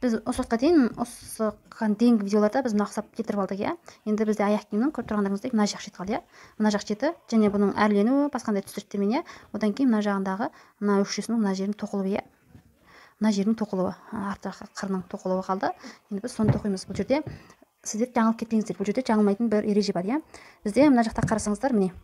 Біз осыған дейінгі видеоларда біз мына ұқсап кетіріп алдық, иә. Енді бізде аяқ киімнің көріп тұрғандарыңыздай мына жақ шет қалды, иә. Мына жақ шеті және бұның әрленуі басқандай түсіріктермен, иә. Одан кейін мына жағындағы мына өкшесінің мына жерінің тоқылуы, иә. Мына жерінің тоқылуы, арты жақ қырының тоқылуы қалды. Енді біз соны тоқимыз. Бұл жерде сіздер жаңылып кетпеңіздер. Бұл жерде жаңылмайтын бір ереже бар, иә. Бізде мына жақта қарасаңыздар, міне.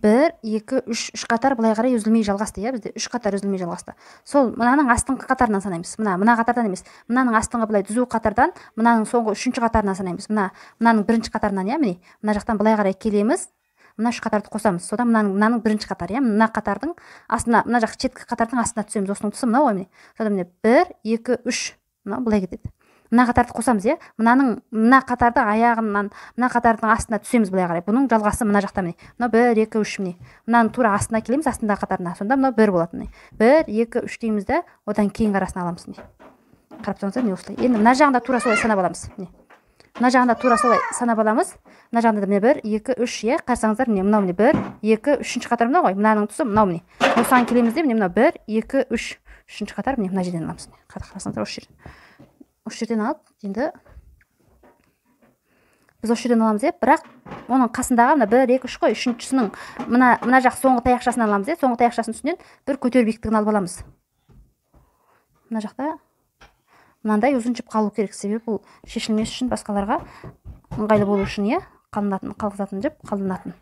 1, 2, 3 қатар былай қарай үзілмей жалғасты, иә. Бізде 3 қатар үзілмей жалғасты. Сол мынаның астыңғы қатарынан санаймыз. Мына қатардан емес. Мынаның астыңғы былай түзу қатардан, мынаның соңғы 3-ші қатарынан санаймыз. Мынаның 1-ші қатарынан, иә, міне. Мына жақтан былай қарай келеміз. Мына 3 қатарды қосамыз. Содан мынаның 1-ші қатары, иә. Мына қатардың астына, мына жақ шеткі қатардың астына түсеміз. Осының тұсы мынау, міне. Содан міне 1, 2, 3. Мынау былай кетеді. Мына қатарды қосамыз, иә. Мына қатарды аяғынан, мына қатардың астына түсеміз былай қарай. Бұның жалғасы мына жақта, міне. Мына 1, 2, 3, міне. Мынаның тура астына келеміз, астындағы қатарына. Сонда мына 1 болады, міне. 1, 2, 3 дейміз де, одан кейінгі арасын аламыз, міне. Қарап тұрсаңыздар, міне осылай. Енді мына жағында тура солай санап аламыз, міне. Мына жағында тура солай санап аламыз. Мына жағында да міне 1, 2, 3, иә. Қарасаңыздар, міне мынау міне 1, 2, 3-ші қатар мынау ғой. Мынаның тұсы мынау, міне. Осыған келеміз де, міне мынау 1, 2, 3, 3-ші қатар, міне мына жерден аламыз, міне. Қарасаңыздар, осы жерден алып, енді біз осы жерден аламыз, бірақ оның қасындағы мына 1, 2, 3 қой, үшіншісінің мына жақ соңғы таяқшасын аламыз, соңғы таяқшасын үстінен бір көтеру биіктігін алып аламыз. Мына жақта мынандай ұзын жіп қалу керек, себебі бұл шешілмес үшін, басқаларға ыңғайлы болу үшін, иә, қалғызатын жіп қалданатын.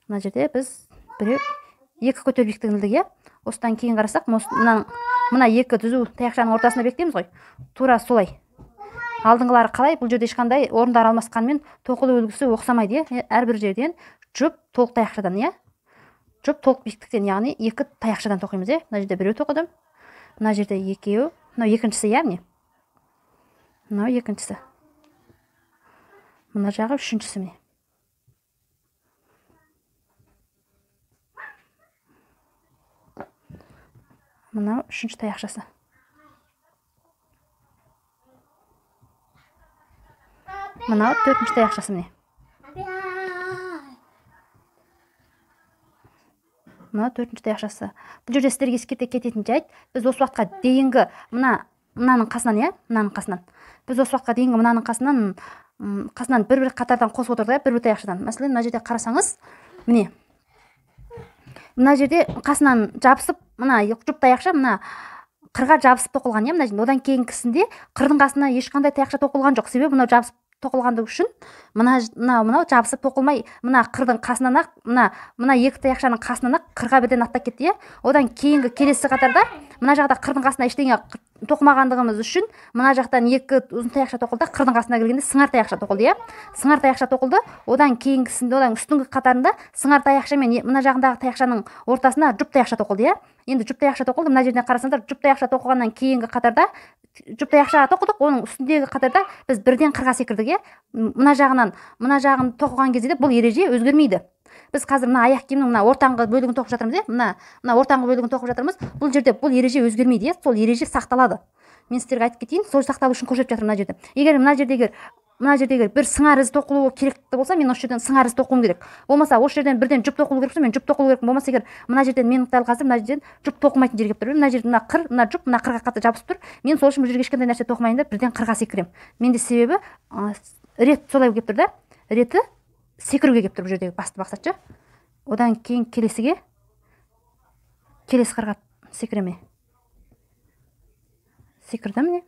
Мына жерде біз 2 көтеру биіктігін ілдік, иә. Осыдан кейін қарасақ, мына 2 түзу таяқшаның ортасына бекітеміз ғой. Тура солай. Алдыңғылары қалай? Бұл жерде ешқандай орындар алмасқанмен тоқылу үлгісі оқсамайды, иә. Әрбір жерден жұп толық таяқшадан, иә. Жұп толық биіктіктен, яғни 2 таяқшадан тоқимыз, иә. Мына жерде 1 тоқыдым. Мына жерде 2, мынау екіншісі, иә, міне. Мынау екіншісі. Мына жағы үшіншісі, міне. Мынау 3-ші таяқшасы. Мынау 4-ші таяқшасы, міне. Мынау 4-ші таяқшасы. Бұл жерде сіздерге ескерте кететін жайт, біз осы уақытқа дейінгі мынаның қасынан, иә, мынаның қасынан. Біз осы уақытқа дейінгі мынаның қасынан бір қатардан қосып отырдық, бір таяқшадан. Мәселен, мына жерде қарасаңыз, міне. Мына жерде қасынан жабысып, мына жұп таяқша мына қырға жабысып тоқылған, иә, мына жерде. Одан кейінгісінде қырдың қасына ешқандай таяқша тоқылған жоқ. Себебі мынау жабысып тоқылғандығы үшін, мынау жабысып тоқылмай, мына қырдың қасынан ақ, мына 2 таяқшаның қасынан ақ қырға бірден аттап кетті, иә. Одан кейінгі келесі қатарда мына жақта қырдың қасына ештеңе тоқымағандығымыз үшін мына жақтан 2 ұзын таяқша тоқылды, қырдың қасына келгенде сыңар таяқша тоқылды, иә. Сыңар таяқша тоқылды. Одан кейінгісінде, одан үстіңгі қатарында сыңар таяқша мен мына жағындағы таяқшаның ортасына жұп таяқша тоқылды, иә. Енді жұп таяқша тоқылды. Мына жерден қарасаңыздар, жұп таяқша тоқылғаннан кейінгі қатарда жұп таяқшаға тоқыдық, оның үстіндегі қатарда біз бірден қырға секірдік, иә. Мына жағын тоқыған кезде де бұл ереже өзгермейді. Біз қазір мына аяқ киімнің мына ортаңғы бөлігін тоқып жатырмыз, иә. Мына ортаңғы бөлігін тоқып жатырмыз. Бұл жерде бұл ереже өзгермейді, иә. Сол ереже сақталады. Мен сіздерге айтып кетейін, сол сақталу үшін көрсетіп жатырмын мына жерде. Егер мына жердегі бір сыңар із тоқылуы керекті болса, мен осы жерден сыңар із тоқуым керек. Болмаса осы жерден бірден жұп тоқылу керек болса, мен жұп тоқылу керек. Болмаса егер мына жерден мен дәл қазір мына жерден жұп тоқылмайтын жерге келіп тұр. Мына жерде мына жұп мына қырға қатты жабысып тұр. Мен сол үшін бұл жерге ешқандай нәрсе тоқымайын деп бірден қырға секірем. Менде себебі рет солай келіп тұр да. Реті секіруге келіп тұр бұл жердегі басты мақсат. Одан кейін келесі қырға секіреме. Секірдім, міне.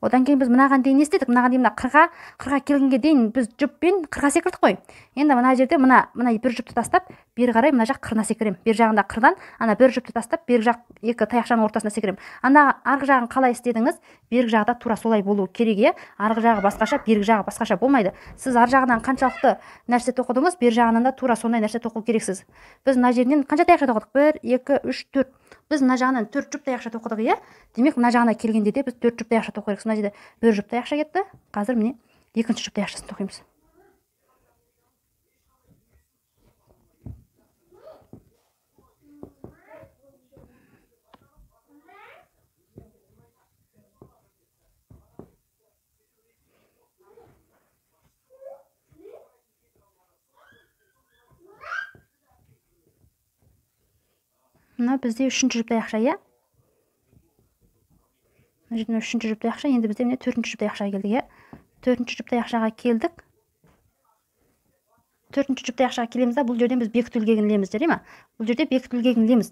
Одан кейін біз мынаған дейін не істедік? Мынаған дейін қырға келгенге дейін біз жұппен қырға секірдік қой. Енді мына жерде мына бір жұпты тастап, бері қарай мына жақ қырына секірем. Бер жағында қырдан бір жұпты тастап, бер жақ 2 таяқшаның ортасына секірем. Арғы жағын қалай істедіңіз? Бергі жағда тура солай болу керек, иә. Арғы жағы басқаша, бергі жағы басқаша болмайды. Сіз ар жағынан қаншалықты нәрсе тоқыдыңыз, бер жағынан да тура сондай нәрсе тоқу керексіз. Біз мына жерден қанша таяқша тоқыдық? 1, 2, 3, 4. Біз мына жағынан 4 жұп таяқша тоқыдық, иә. Демек мына жағына келгенде де біз 4 жұп таяқша тоқу керекпіз. Мына жерде 1 жұп таяқша кетті. Қазір міне 2-ші жұп таяқшасын тоқимыз. Мына бізде 3-ші жұп таяқша, иә. мына жерде үшінші жұп таяқша. Енді бізде міне төртінші жұп таяқшаға келдік, иә. Төртінші жұп таяқшаға келдік. Төртінші жұп таяқшаға келеміз да, бұл жерден біз бекіту ілгегін ілеміз, жарай ма? Бұл жерде бекіту ілгегін ілеміз.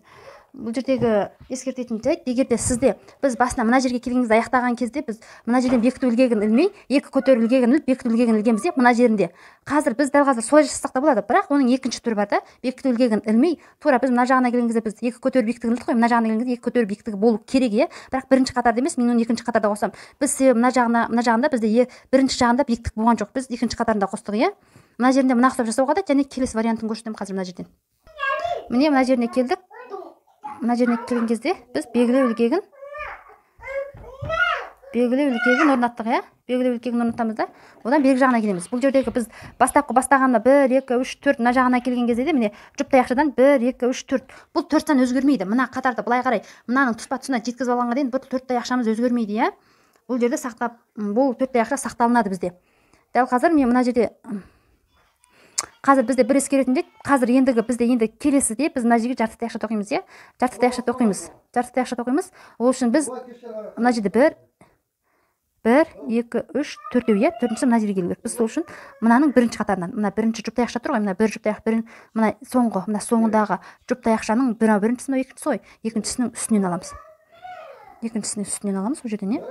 Бұл жердегі ескертетін жайт, егер де сізде біз басына мына жерге келгеніңізді аяқтаған кезде біз мына жерден бекіту ілгегін ілмей, екі көтеру ілгегін іліп, бекіту ілгегін ілгенбіз де, мына жерінде. Қазір біз дәл қазір солай жасасақ та болады, бірақ оның екінші түрі бар да, бекіту ілгегін ілмей, тура біз мына жағына келген кезде біз екі көтеру биіктігін ілдік қой, мына жағына келген кезде екі көтеру биіктігі болу керек, иә. Бірақ бірінші қатарда емес, мен оны екінші қатарда қосамын. Біз себебі мына жағында бізде бірінші жағында биіктік болған жоқ, біз екінші қатарында қостық, иә. Мына жерінде мына ұқсап жасауға да, және келесі вариантын көрсетемін қазір мына жерден. Міне мына жеріне келдік. Мына жеріне келген кезде біз белгілеу ілгегін орнаттық, иә. Белгілеу ілгегін орнатамыз да, одан бергі жағына келеміз. Бұл жердегі біз бастағанда 1, 2, 3, 4 мына жағына келген кезде де міне жұп таяқшадан 1, 2, 3, 4. Бұл 4 сан өзгермейді. Мына қатарды былай қарай, мынаның тұспа тұсына жеткізіп алғанға дейін бұл 4 таяқшамыз өзгермейді, иә. Бұл жерде бұл 4 таяқша сақталынады бізде. Дәл қазір мен мына жерде қазір бізде бір ескеретін жайт, қазір бізде келесіде біз мына жерге жарты таяқша тоқимыз, иә. Жарты таяқша тоқимыз. Ол үшін біз мына жерде 1, 2, 3, 4-еу, иә. Төртіншісі мына жерге келу керек. Біз сол үшін мынаның бірінші қатарынан, мына бірінші жұп таяқша тұр ғой, мына бір жұп таяқ, мына соңындағы жұп таяқшаның біріншісі, екіншісі ғой, екіншісінің үстінен аламыз. Ол жерден, иә.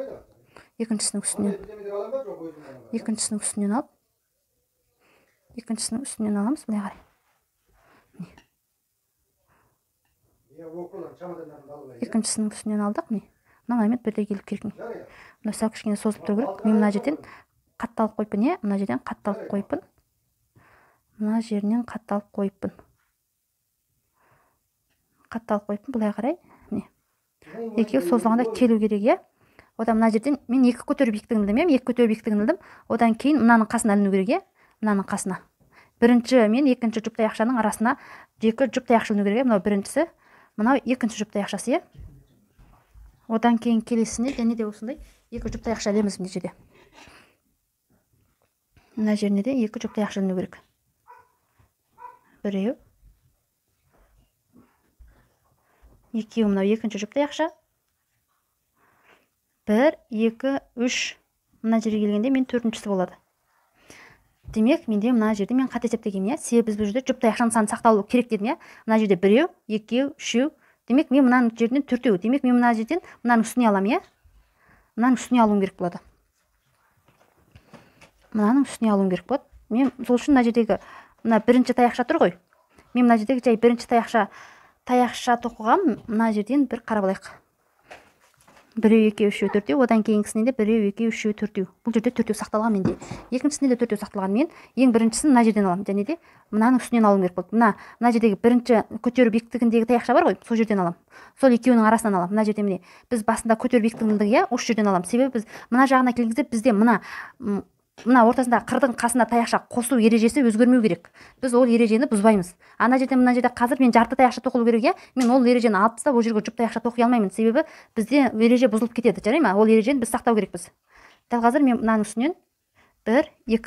Екіншісінің үстінен аламыз, былай қарай. Екіншісінің үстінен алдық, міне. Мына момент бірде келіп керек. Мына сәл кішкене созылып тұру керек. Мен мына жерден қатталып қойыппын, иә. Мына жерден қатталып қойыппын. Мына жерінен қатталып қойыппын. Былай қарай, міне. Екеуі созылғанда келу керек, иә. Одан мына жерден мен екі көтеру биіктігін ілдім. Одан кейін мынаның қасына іліну керек, иә. Мынаның қасына. Бірінші мен екінші жұп таяқшаның арасына екі жұп таяқша іліну керек, мынау біріншісі, мынау екінші жұп таяқшасы, иә. Одан кейін келесіне және де осындай екі жұп таяқша ілеміз мына жерде. Мына жеріне де екі жұп таяқша іліну керек. Біреу. Екеу, мынау екінші жұп таяқша. 1, 2, 3. Мына жерге келгенде мен төртіншісі болады. Демек, менде мына жерде мен қате есептегенмін, иә. Себебі біз бұл жерде жұп таяқшаның саны сақталуы керек дедім, иә. Мына жерде 1, 2, 3. Демек, мен мынаның жерден 4. Демек, мен мына жерден мынаның үстіне аламын, иә. Мынаның үстіне алуым керек болады. Мен сол үшін мына жердегі мына бірінші таяқша тұр ғой. Мен мына жердегі жай бірінші таяқша тоқығам, мына жерден бір қарап алайық. 1, 2, 3, 4. Одан кейінгісінен де 1, 2, 3, 4. Бұл жерде 4 сақталған менде. Екіншісінде де 4 сақталған. Мен ең біріншісін мына жерден аламын. Және де мынаның үстінен алуым керек болды. Мына жердегі бірінші көтеру биіктігіндегі таяқша бар ғой, сол жерден аламын. Сол екеуінің арасынан аламын. Мына жерде міне біз басында көтеру биіктігіндегі, иә, осы жерден аламын. Себебі біз мына жағына келген кезде бізде мына ортасында қырдың қасына таяқша қосу ережесі өзгермеу керек. Біз ол ережені бұзбаймыз. Мына жерде қазір мен жарты таяқша тоқылу керек, иә. Мен ол ережені алып тастап, ол жерге жұп таяқша тоқи алмаймын. Себебі бізде ереже бұзылып кетеді, жарай ма? Ол ережені біз сақтау керекпіз. Дәл қазір мен мынаның үстінен 1, 2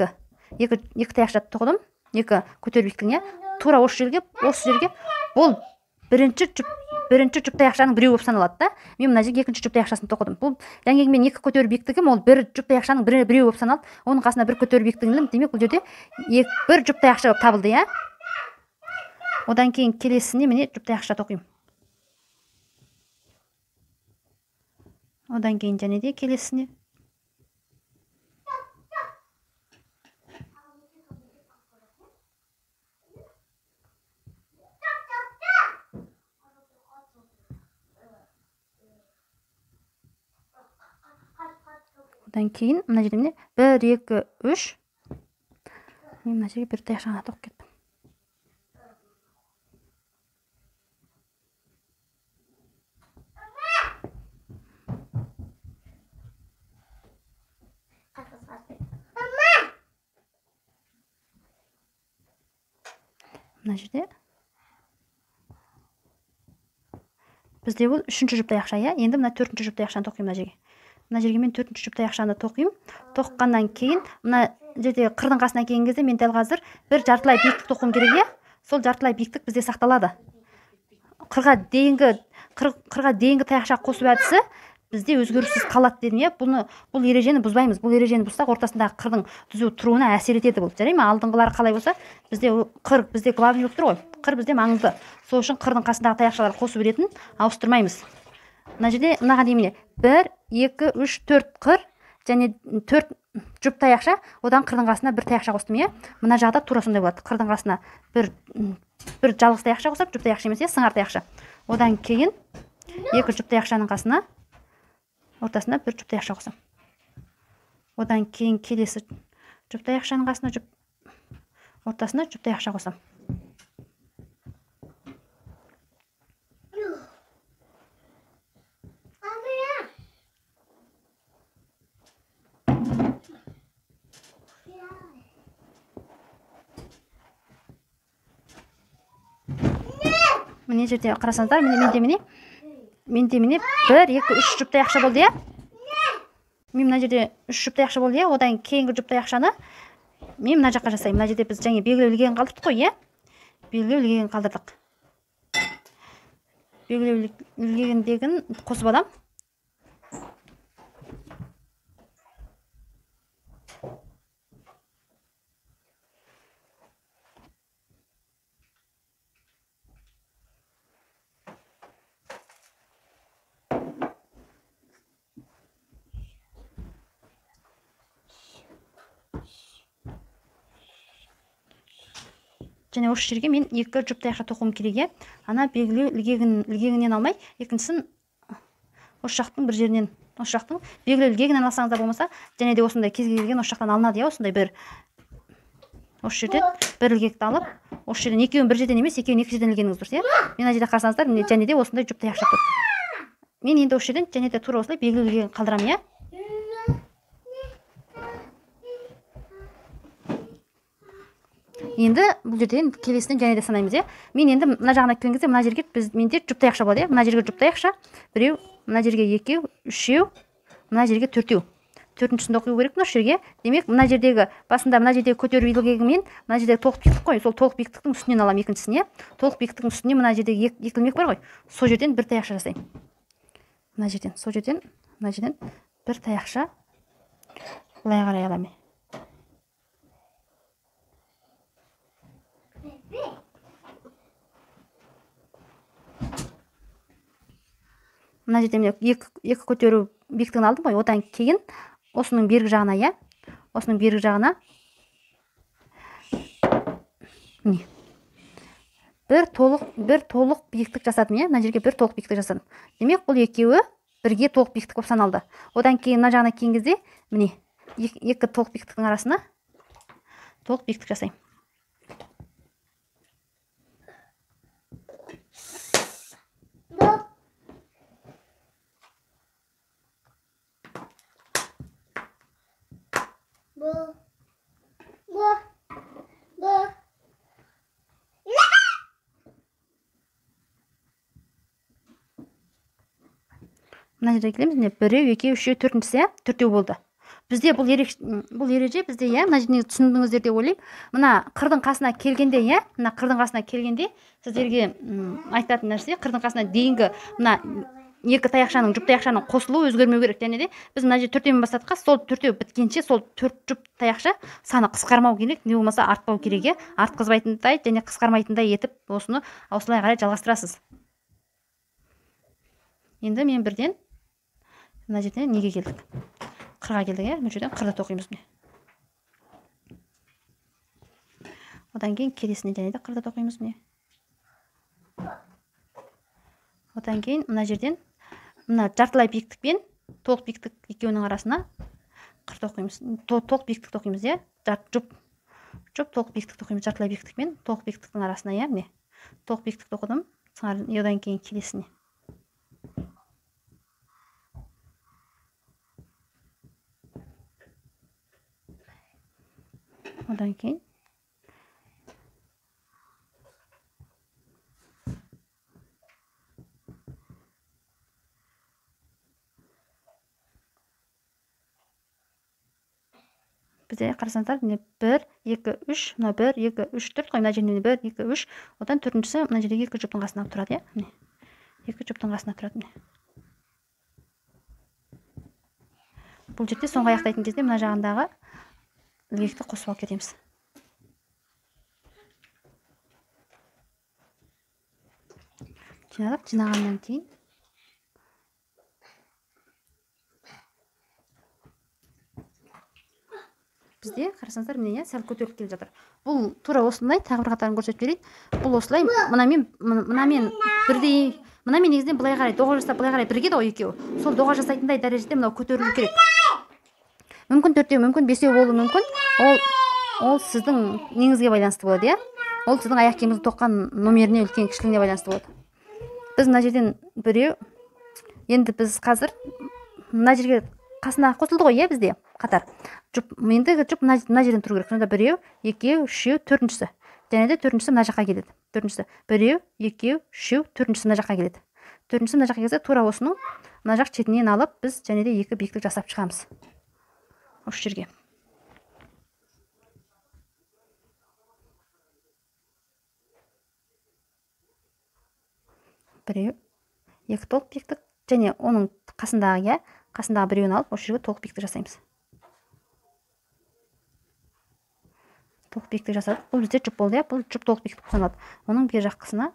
таяқша тоқыдым. 2 көтеру биіктігіне. Тура осы жерге бұл бірінші жұп таяқшаның біреуі болып саналады да. Мен мына жерге екінші жұп таяқшасын тоқыдым. Бұл жаңағы мен екі көтеру биіктігім, ол бір жұп таяқшаның біреуі болып саналды. Оның қасына бір көтеру биіктігін ілдім. Демек, бұл жерде бір жұп таяқша болып табылды, иә. Одан кейін келесіне міне жұп таяқша тоқимын. Одан кейін және де келесіне. Одан кейін мына жерде міне 1, 2, 3. Мен мына жерге бір таяқшаны тоқып кеттім. Мына жерде бізде бұл үшінші жұп таяқша, иә. Енді мына төртінші жұп таяқшаны тоқимын мына жерге. Мына жерге мен төртінші жұп таяқшаны тоқимын. Тоққаннан кейін мына жерде қырдың қасына келген кезде мен дәл қазір бір жартылай биіктік тоқуым керек, иә. Сол жартылай биіктік бізде сақталады. Қырға дейінгі таяқша қосу әдісі бізде өзгеріссіз қалады дедім иә. Бұл ережені бұзбаймыз. Бұл ережені бұзсақ ортасындағы қырдың түзу тұруына әсер етеді бұл. Жарай ма? Алдыңғылары қалай болса, бізде қыр бізде главный болып тұр ғой. Қыр бізде маңызды. Сол үшін қырдың қасындағы таяқшаларды қосып беретін, ауыстырмаймыз. Мына жерде мынаған деймін. 1, 2, 3, 4 қыр және 4 жұп таяқша, одан қырдың қасына бір таяқша қостым иә. Мына жағда тура сондай болады. Қырдың қасына бір жалғыз таяқша қосып, жұп таяқша емес, сыңар таяқша. Одан кейін 2 жұп таяқшаның қасына ортасына бір жұп таяқша қосам. Одан кейін келесі жұп таяқшаның қасына ортасына жұп таяқша қосам. Міне жерде қарасаңыздар, менде 1, 2, 3 жұп таяқша болды иә. Мен мына жерде 3 жұп таяқша болды иә. Одан кейінгі жұп таяқшаны мен мына жаққа жасаймын. Мына жерде біз жаңа белгілеу ілгегін қалдырдық қой иә. Белгілеу ілгегін қалдырдық. Белгілеу ілгегіндегін қосып аламын. Және осы жерге мен 2 жұп таяқша тоқуым керек. Ана белгілеу ілгегінен алмай, екіншісін осы жақтың бір жерінен, осы жақтың белгілеу ілгегінен алсаңыздар болмаса, және де осындай кез келген осы жақтан алынады иә, осындай бір осы жерден бір ілгекті алып, осы жерден екеуін бір жерден емес, екеуін екі жерден ілгеніңіз дұрыс иә. Мен жерде қарасаңыздар, және де осындай жұп таяқша тұр. Мен енді осы жерден және де тура осылай белгілеу ілгегін қалдырамын иә. Енді бұл жерден келесінен және де санаймыз иә. Мен енді мына жағына келген кезде мына жерге менде жұп таяқша болады иә. Мына жерге жұп таяқша, біреу, мына жерге 2, 3, мына жерге 4. Төртіншісінде оқу керек мына жерге. Демек, мына жердегі басында мына жердегі көтеру ілгегімен мына жердегі толық биіктік қой. Сол толық биіктіктің үстінен аламын екіншісін иә. Толық биіктіктің үстіне мына жердегі 2 ілмек бар ғой. Сол жерден бір таяқша жасаймын. Мына жерден, сол жерден, мына жерден бір таяқша былай қарай аламын. Мына жерде мен 2 көтеру биіктігін алдым ғой. Одан кейін осының бергі жағына иә. Осының бергі жағына міне бір толық биіктік жасадым иә. Мына жерге бір толық биіктік жасадым. Демек, бұл екеуі бірге толық биіктік болып саналды. Одан кейін мына жағына келген кезде міне 2 толық биіктіктің арасына толық биіктік жасаймын. Мына жерге келеміз, міне 1, 2, 3, 4-шісі иә, 4 болды. Бізде бұл ереже бізде иә, мына жерде түсіндіңіздер деп ойлаймын. Мына қырдың қасына келгенде иә, мына қырдың қасына келгенде сіздерге айтатын нәрсе, қырдың қасына дейінгі мына 2 таяқшаның, жұп таяқшаның қосылуы өзгермеу керек. Және де біз мына жерде 4-тен бастадық, сол 4 біткенше сол 4 жұп таяқша саны қысқармау керек, не болмаса артпау керек. Артқызбайтындай және қысқармайтындай етіп осыны осылай қарай жалғастырасыз. Енді мен бірден мына жерден неге келдік? Қырға келдік иә, мына жерден қырды тоқимыз міне. Одан кейін келесіне және де қырды тоқимыз міне. Одан кейін мына жерден мына жартылай биіктікпен толық биіктік екеуінің арасына қыр тоқимыз. Толық биіктік тоқимыз иә. Жұп толық биіктік тоқимыз жартылай биіктікпен толық биіктіктің арасына иә, міне. Толық биіктік тоқыдым. Одан кейін келесіне. Одан кейін бізде қарасаңыздар, міне 1, 2, 3, мына 1, 2, 3, 4 қой, мына жерде 1, 2, 3, одан төртіншісі мына жерде 2 жұптың қасына тұрады, иә. Міне 2 жұптың қасына тұрады, міне. Бұл жерде соңғы аяқтайтын кезде мына жағындағы ілгекті қосып алып кетеміз. Жинадық. Жинағаннан кейін бізде қарасаңыздар міне сәл көтеріліп келіп жатыр. Бұл тура осындай, тағы бір қатарын көрсетіп жіберейін. Бұл осылай, мынамен бірдей, мынамен негізінен былай қарай доға жасап былай қарай бірге ғой екеуі. Сол доға жасайтындай дәрежеде мынау көтерілу керек. Мүмкін 4-еу, мүмкін 5-еу болуы мүмкін. Ол сіздің неңізге байланысты болады, иә? Ол сіздің аяқ киіміңізді тоққан номеріне, үлкен кішілігіне байланысты болады. Біз мына жерден біреу, енді біз қазір мына жерге қасына қосылды ғой, иә, бізде қатар. Ендігі жұп мына жерден тұру керек. Сонда біреу, екеу, үшеу, төртіншісі. Және де төртіншісі мына жаққа келеді. Төртіншісі біреу, екеу, үшеу, төртіншісі мына жаққа келеді. Төртіншісі мына жаққа келсе, тура осының мына жақ шетінен алып, біз және де екі биіктік жасап шығамыз. Осы жерге. Біреу, екі толық биіктік, және оның қасындағы біреуін алып, осы жерге толық биіктік жасаймыз. Толық биіктік жасадық. Бұл бізде жұп болды, бұл жұп толық биіктік саналады. Оның бер жақ қысына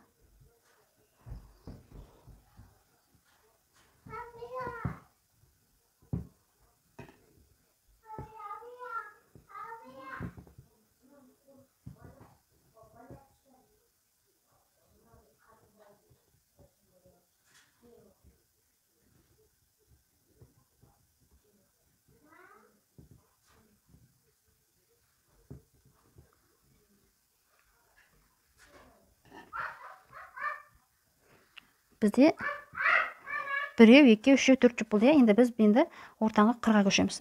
бізде біреу, екеу, үшеу, төрт жұп болды. Енді біз ортаңғы қырға көшеміз.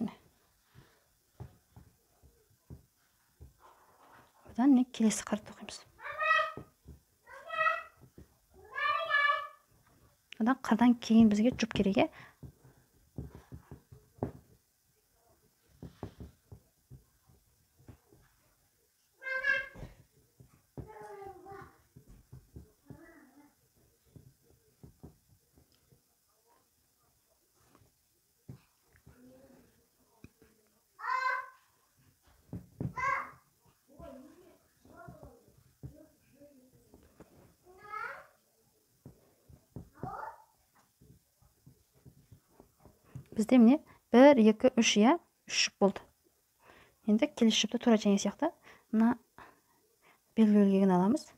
Одан келесі қырды тоқимыз. Одан қырдан кейін бізге жұп керек. Бізде міне 1, 2, 3, иә, 3 жұп болды. Енді келесі жұпты тура және сияқты мына белгілегін аламыз.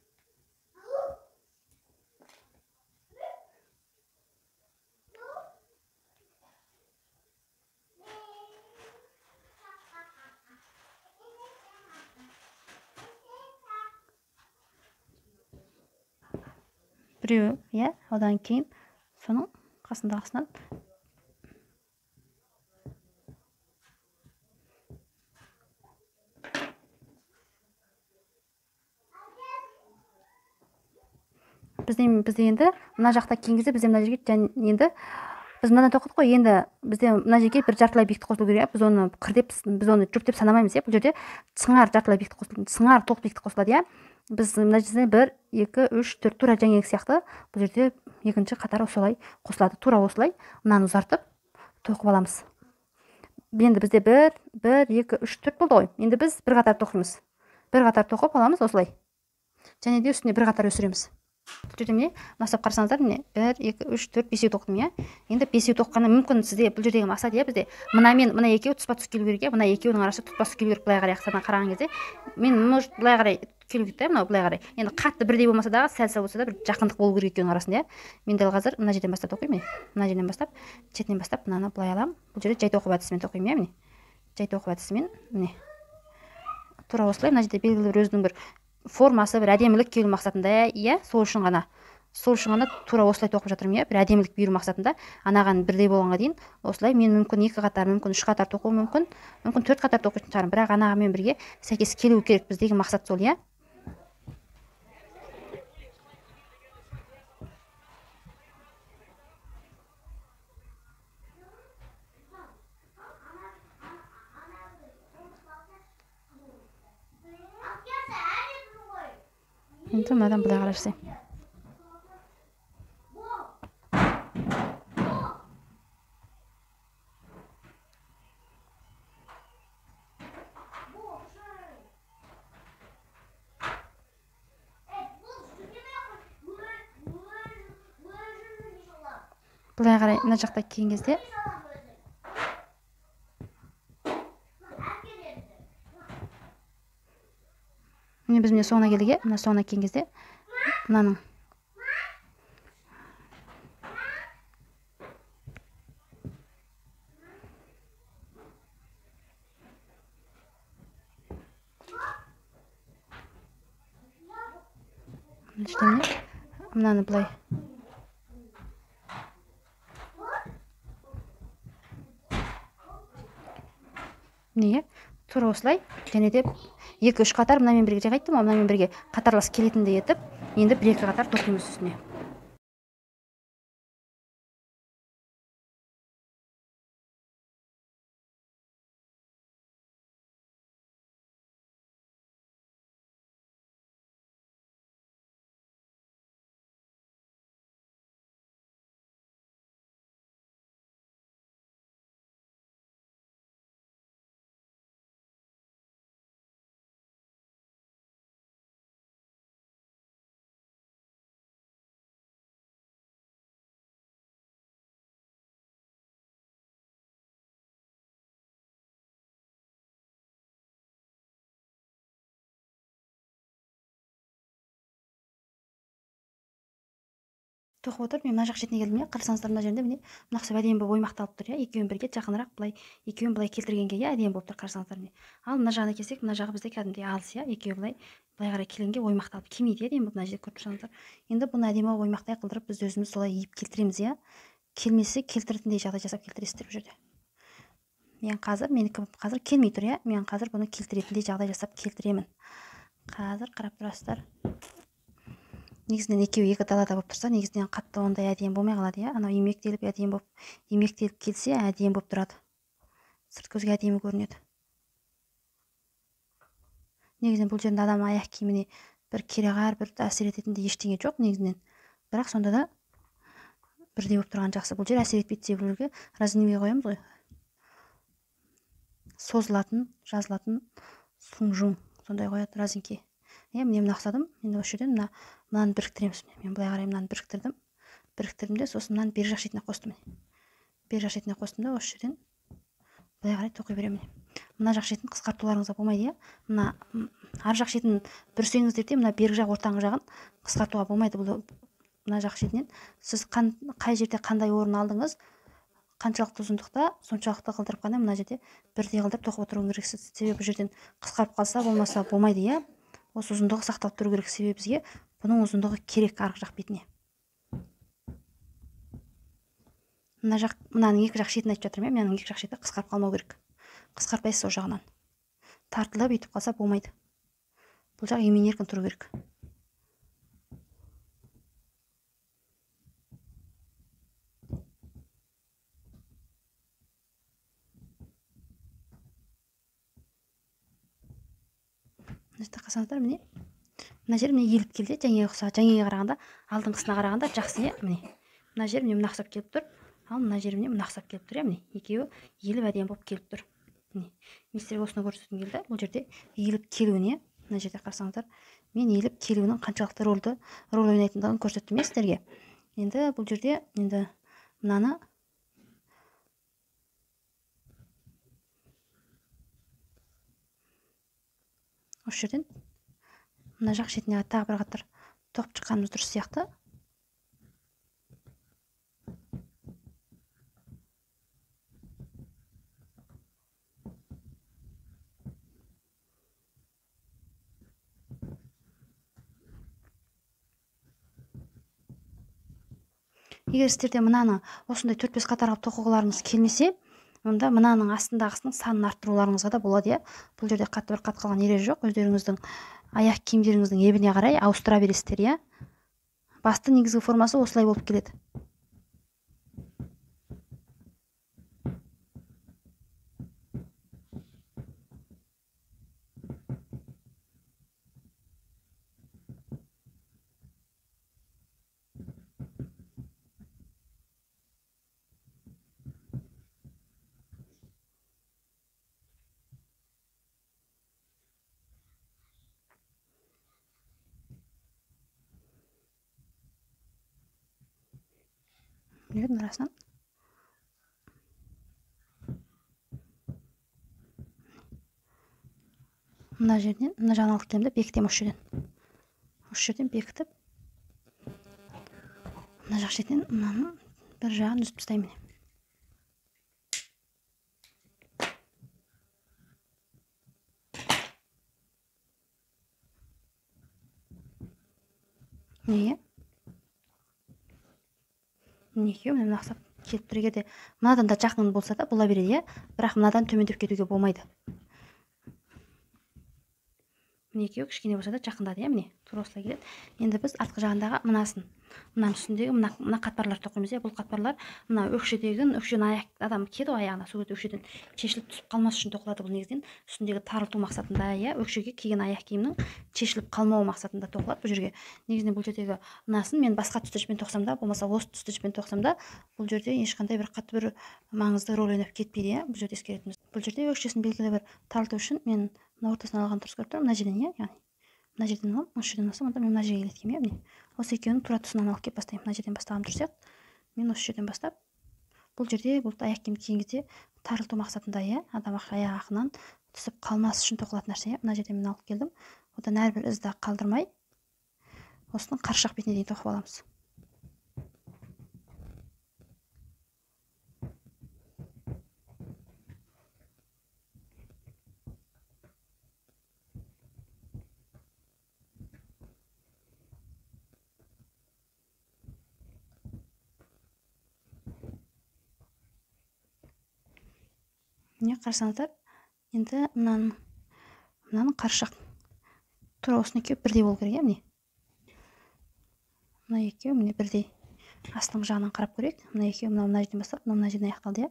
Біреу, иә, одан кейін соның қасындағысынан бізде енді мына жақта кейін кезде бізде мына жерге енді біз мынадан тоқтадық қой, енді бізде мына жерге бір жартылай биіктік қосылу керек. Біз оны қыр деп, біз оны жұп деп санамаймыз, иә. Бұл жерде сыңар жартылай биіктік қосылады, сыңар толық биіктік қосылады, иә. Біз мына жерде 1, 2, 3, 4 тура жаңағы сияқты бұл жерде екінші қатар осылай қосылады. Тура осылай мынаны ұзартып тоқып аламыз. Енді бізде 1, 2, 3, 4 болды ғой. Енді біз бір қатар тоқимыз. Бір қатар тоқып аламыз осылай. Және де үстіне бір қатар өсіреміз. Бұл жерде міне, насап қарасаңыздар, міне 1, 2, 3, 4, 5-еу тоқтым, иә. Енді 5-еу тоққанда мүмкін сізде бұл жердегі мақсат, иә, бізде мына екеуі тұспа-тұс келу керек, иә. Мына екеуінің арасы тұспа-тұс келу керек. Былай қарай ақтардан қараған кезде мен может былай қарай келу керек, мынау былай қарай. Енді қатты бірдей болмаса дағы, сәл-сәл болса да бір жақындық болу керек екеуінің арасында, иә. Мен дәл қазір мына жерден бастап тоқимын. Мына жерден бастап, шетінен бастап мынаны былай аламын. Бұл жерде жай тоқып әдісімен тоқимын, иә, міне. Жай тоқып әдісімен, міне. Тура осылай мына жерде белгілі бір өзінің бір формасы, бір әдемілік келу мақсатында, иә, сол үшін ғана тура осылай тоқып жатырмын, иә, бір әдемілік беру мақсатында. Анаған бірдей болғанға дейін осылай мен мүмкін 2 қатар, мүмкін 3 қатар тоқуым мүмкін 4 қатар тоқитын шығармын, бірақ анағымен бірге сәйкес келу керек. Біздегі мақсат сол, иә. Енді мынадан былай қарай жасаймын. былай қарай мына жақта келген кезде міне біз соңына келдік. Мына соңына келген кезде мынаның мынаны былай міне тура осылай және де 2-3 қатар мынамен бірге айттым ғой, мынамен бірге қатарлас келетіндей етіп енді 1-2 қатар тоқимыз үстіне. Тоқып отырып, мен мына жақ шетіне келдім. Қарасаңыздар, мына жерінде міне мына ұқсап әдемі болып оймақталып тұр. Екеуін бірге жақынырақ былай, екеуін былай келтіргенге әдемі болып тұр. Қарасаңыздар, міне. Ал мына жағына келсек, мына жағы бізде кәдімгідей алыс, екеуі былай қарай келгенге оймақталып келмейді, әдемі болып мына жерде көріп тұрсаңыздар. Енді бұны әдемі оймақтай қылдырып біз өзіміз солай иіп келтіреміз, келмесе келтіретіндей жағдай жасап келтіресіздер бұл жерде. Мен қазір келмей тұр, мен қазір бұны келтіретіндей жағдай жасап келтіремін. Қазір қарап тұрасыздар. Негізінен екеуі екі далада болып тұрса, негізінен қатты ондай әдемі болмай қалады, анау имектеліп келсе әдемі болып тұрады. Сырт көзге әдемі көрінеді. Негізінен бұл жерінде адам аяқ киіміне бір кереғар, бір әсер ететіндей ештеңе жоқ негізінен. Бірақ сонда да бірдей болып тұрған жақсы. Бұл жер әсер етпейді, бұл жерге разнемей қоямыз ғой. Созылатын, жазылатын сұңжың, сондай қояды разинке. Міне мына ұқсадым. Енді осы жерден мынаны біріктіреміз. Мен былай қарай мынаны біріктірдім де, сосын мынаны бер жақ шетіне қостым. Бер жақ шетіне қостым да, осы жерден былай қарай тоқи беремін. Мына жақ шетін қысқартуларыңызға болмайды, мына ар жақ шетін бүрсеңіздер де, мына бергі жақ ортаңғы жағын қысқартуға болмайды. Бұл мына жақ шетінен сіз қай жерде қандай орын алдыңыз, қаншалықты ұзындықта, соншалықты қылдырып қана мына жерде бірдей қылдырып тоқып отыру керексіз. Себебі бұл жерден қысқарып қалса, болмаса болмайды, Осы ұзындығы сақталып тұру керек, себебі бізге бұның ұзындығы керек арғы жақ бетіне. Мынаның екі жақ шетін айтып жатырмын, мынаның екі жақ шеті қысқарып қалмау керек. Қысқарпайсыз ол жағынан. Тартылып етіп қалса болмайды. Бұл жақ емен еркін тұру керек. Қарасаңыздар, міне мына жер міне еліп келді, жаңеге қарағанда, алдыңғысына қарағанда жақсы, міне мына жер міне мына ұқсап келіп тұр, ал мына жер міне мына ұқсап келіп тұр, міне екеуі еліп әдемі болып келіп тұр. Міне мен сіздерге осыны көрсеткім келді. Бұл жерде еліп келуіне, мына жерде қарасаңыздар, мен еліп келуінің қаншалықты рөл ойнайтындығын көрсеттім сіздерге. Енді бұл жерде енді мынаны осы жерден мына жақ шетіне тағы бір қатар тоқып шыққанымыз дұрыс сияқты. Егер сіздерде мынаны осындай 4-5 қатарға тоқығыларыңыз келмесе, онда мынаның астындағысының санын арттыруларыңызға да болады. Бұл жерде қатты бір қатқалған ереже жоқ. Өздеріңіздің аяқ киімдеріңіздің ебіне қарай ауыстыра бересіздер, Басты негізгі формасы осылай болып келеді. көрінеді арасынан. Мына жерден, мына жағын алып келемін да бекітемін осы жерден. Осы жерден бекітіп, мына жақ шетінен мынаның бір жағын үзіп тастаймын. Неге? Екеуі мына ұқсап келіп тұр. Егерде мынадан да жақын болса да бола береді, бірақ мынадан төмендеп кетуге болмайды. Міне екеуі кішкене болса да жақындады, міне тура осылай келеді. Енді біз артқы жағындағы мынасын, мынаның үстіндегі мына қатпарлар тоқимыз. Бұл қатпарлар мына өкшеден аяқ адам киеді ғой аяғына, сол кезде өкшеден шешіліп түсіп қалмас үшін тоқылады. Бұл негізінен үстіндегі тарылту мақсатында, өкшеге киген аяқ киімнің шешіліп қалмауы мақсатында тоқылады. Бұл жерге негізінен бұл жердегі мынасын мен басқа түсті жіппен тоқсам да, болмаса осы түсті жіппен тоқсам да, бұл жерде ешқандай бір қатты бір маңызды рөл ойнап кетпейді. Бұл жерде ескеретініміз, бұл жерде өкшесін белгілі бір тарылту үшін мен мына ортасынан алған дұрыс көріп тұрмын. Мына жерден, яғни мына жерден алып, осы жерден алсам, онда мен мына жерге келеді екенмін, осы екеуінің тура тұсынан алып келіп бастаймын. Мына жерден бастағым дұрыс сияқты. Мен осы жерден бастап, бұл жерде бұл аяқ киім киген кезде тарылту мақсатында, адам аяқ ақынан түсіп қалмас үшін тоқылатын нәрсе. Мына жерден мен алып келдім. Одан әрбір ізді қалдырмай, осының қарсы жақ бетіне дейін тоқып аламыз. Міне қарасаңыздар, енді мынаның қарсы жақ тура осыны екеуі бірдей болу керек, міне. Мына екеуі міне бірдей. Астыңғы жағынан қарап көрейік. Мына екеуі мына жерден бастап, мына жерден аяқталды,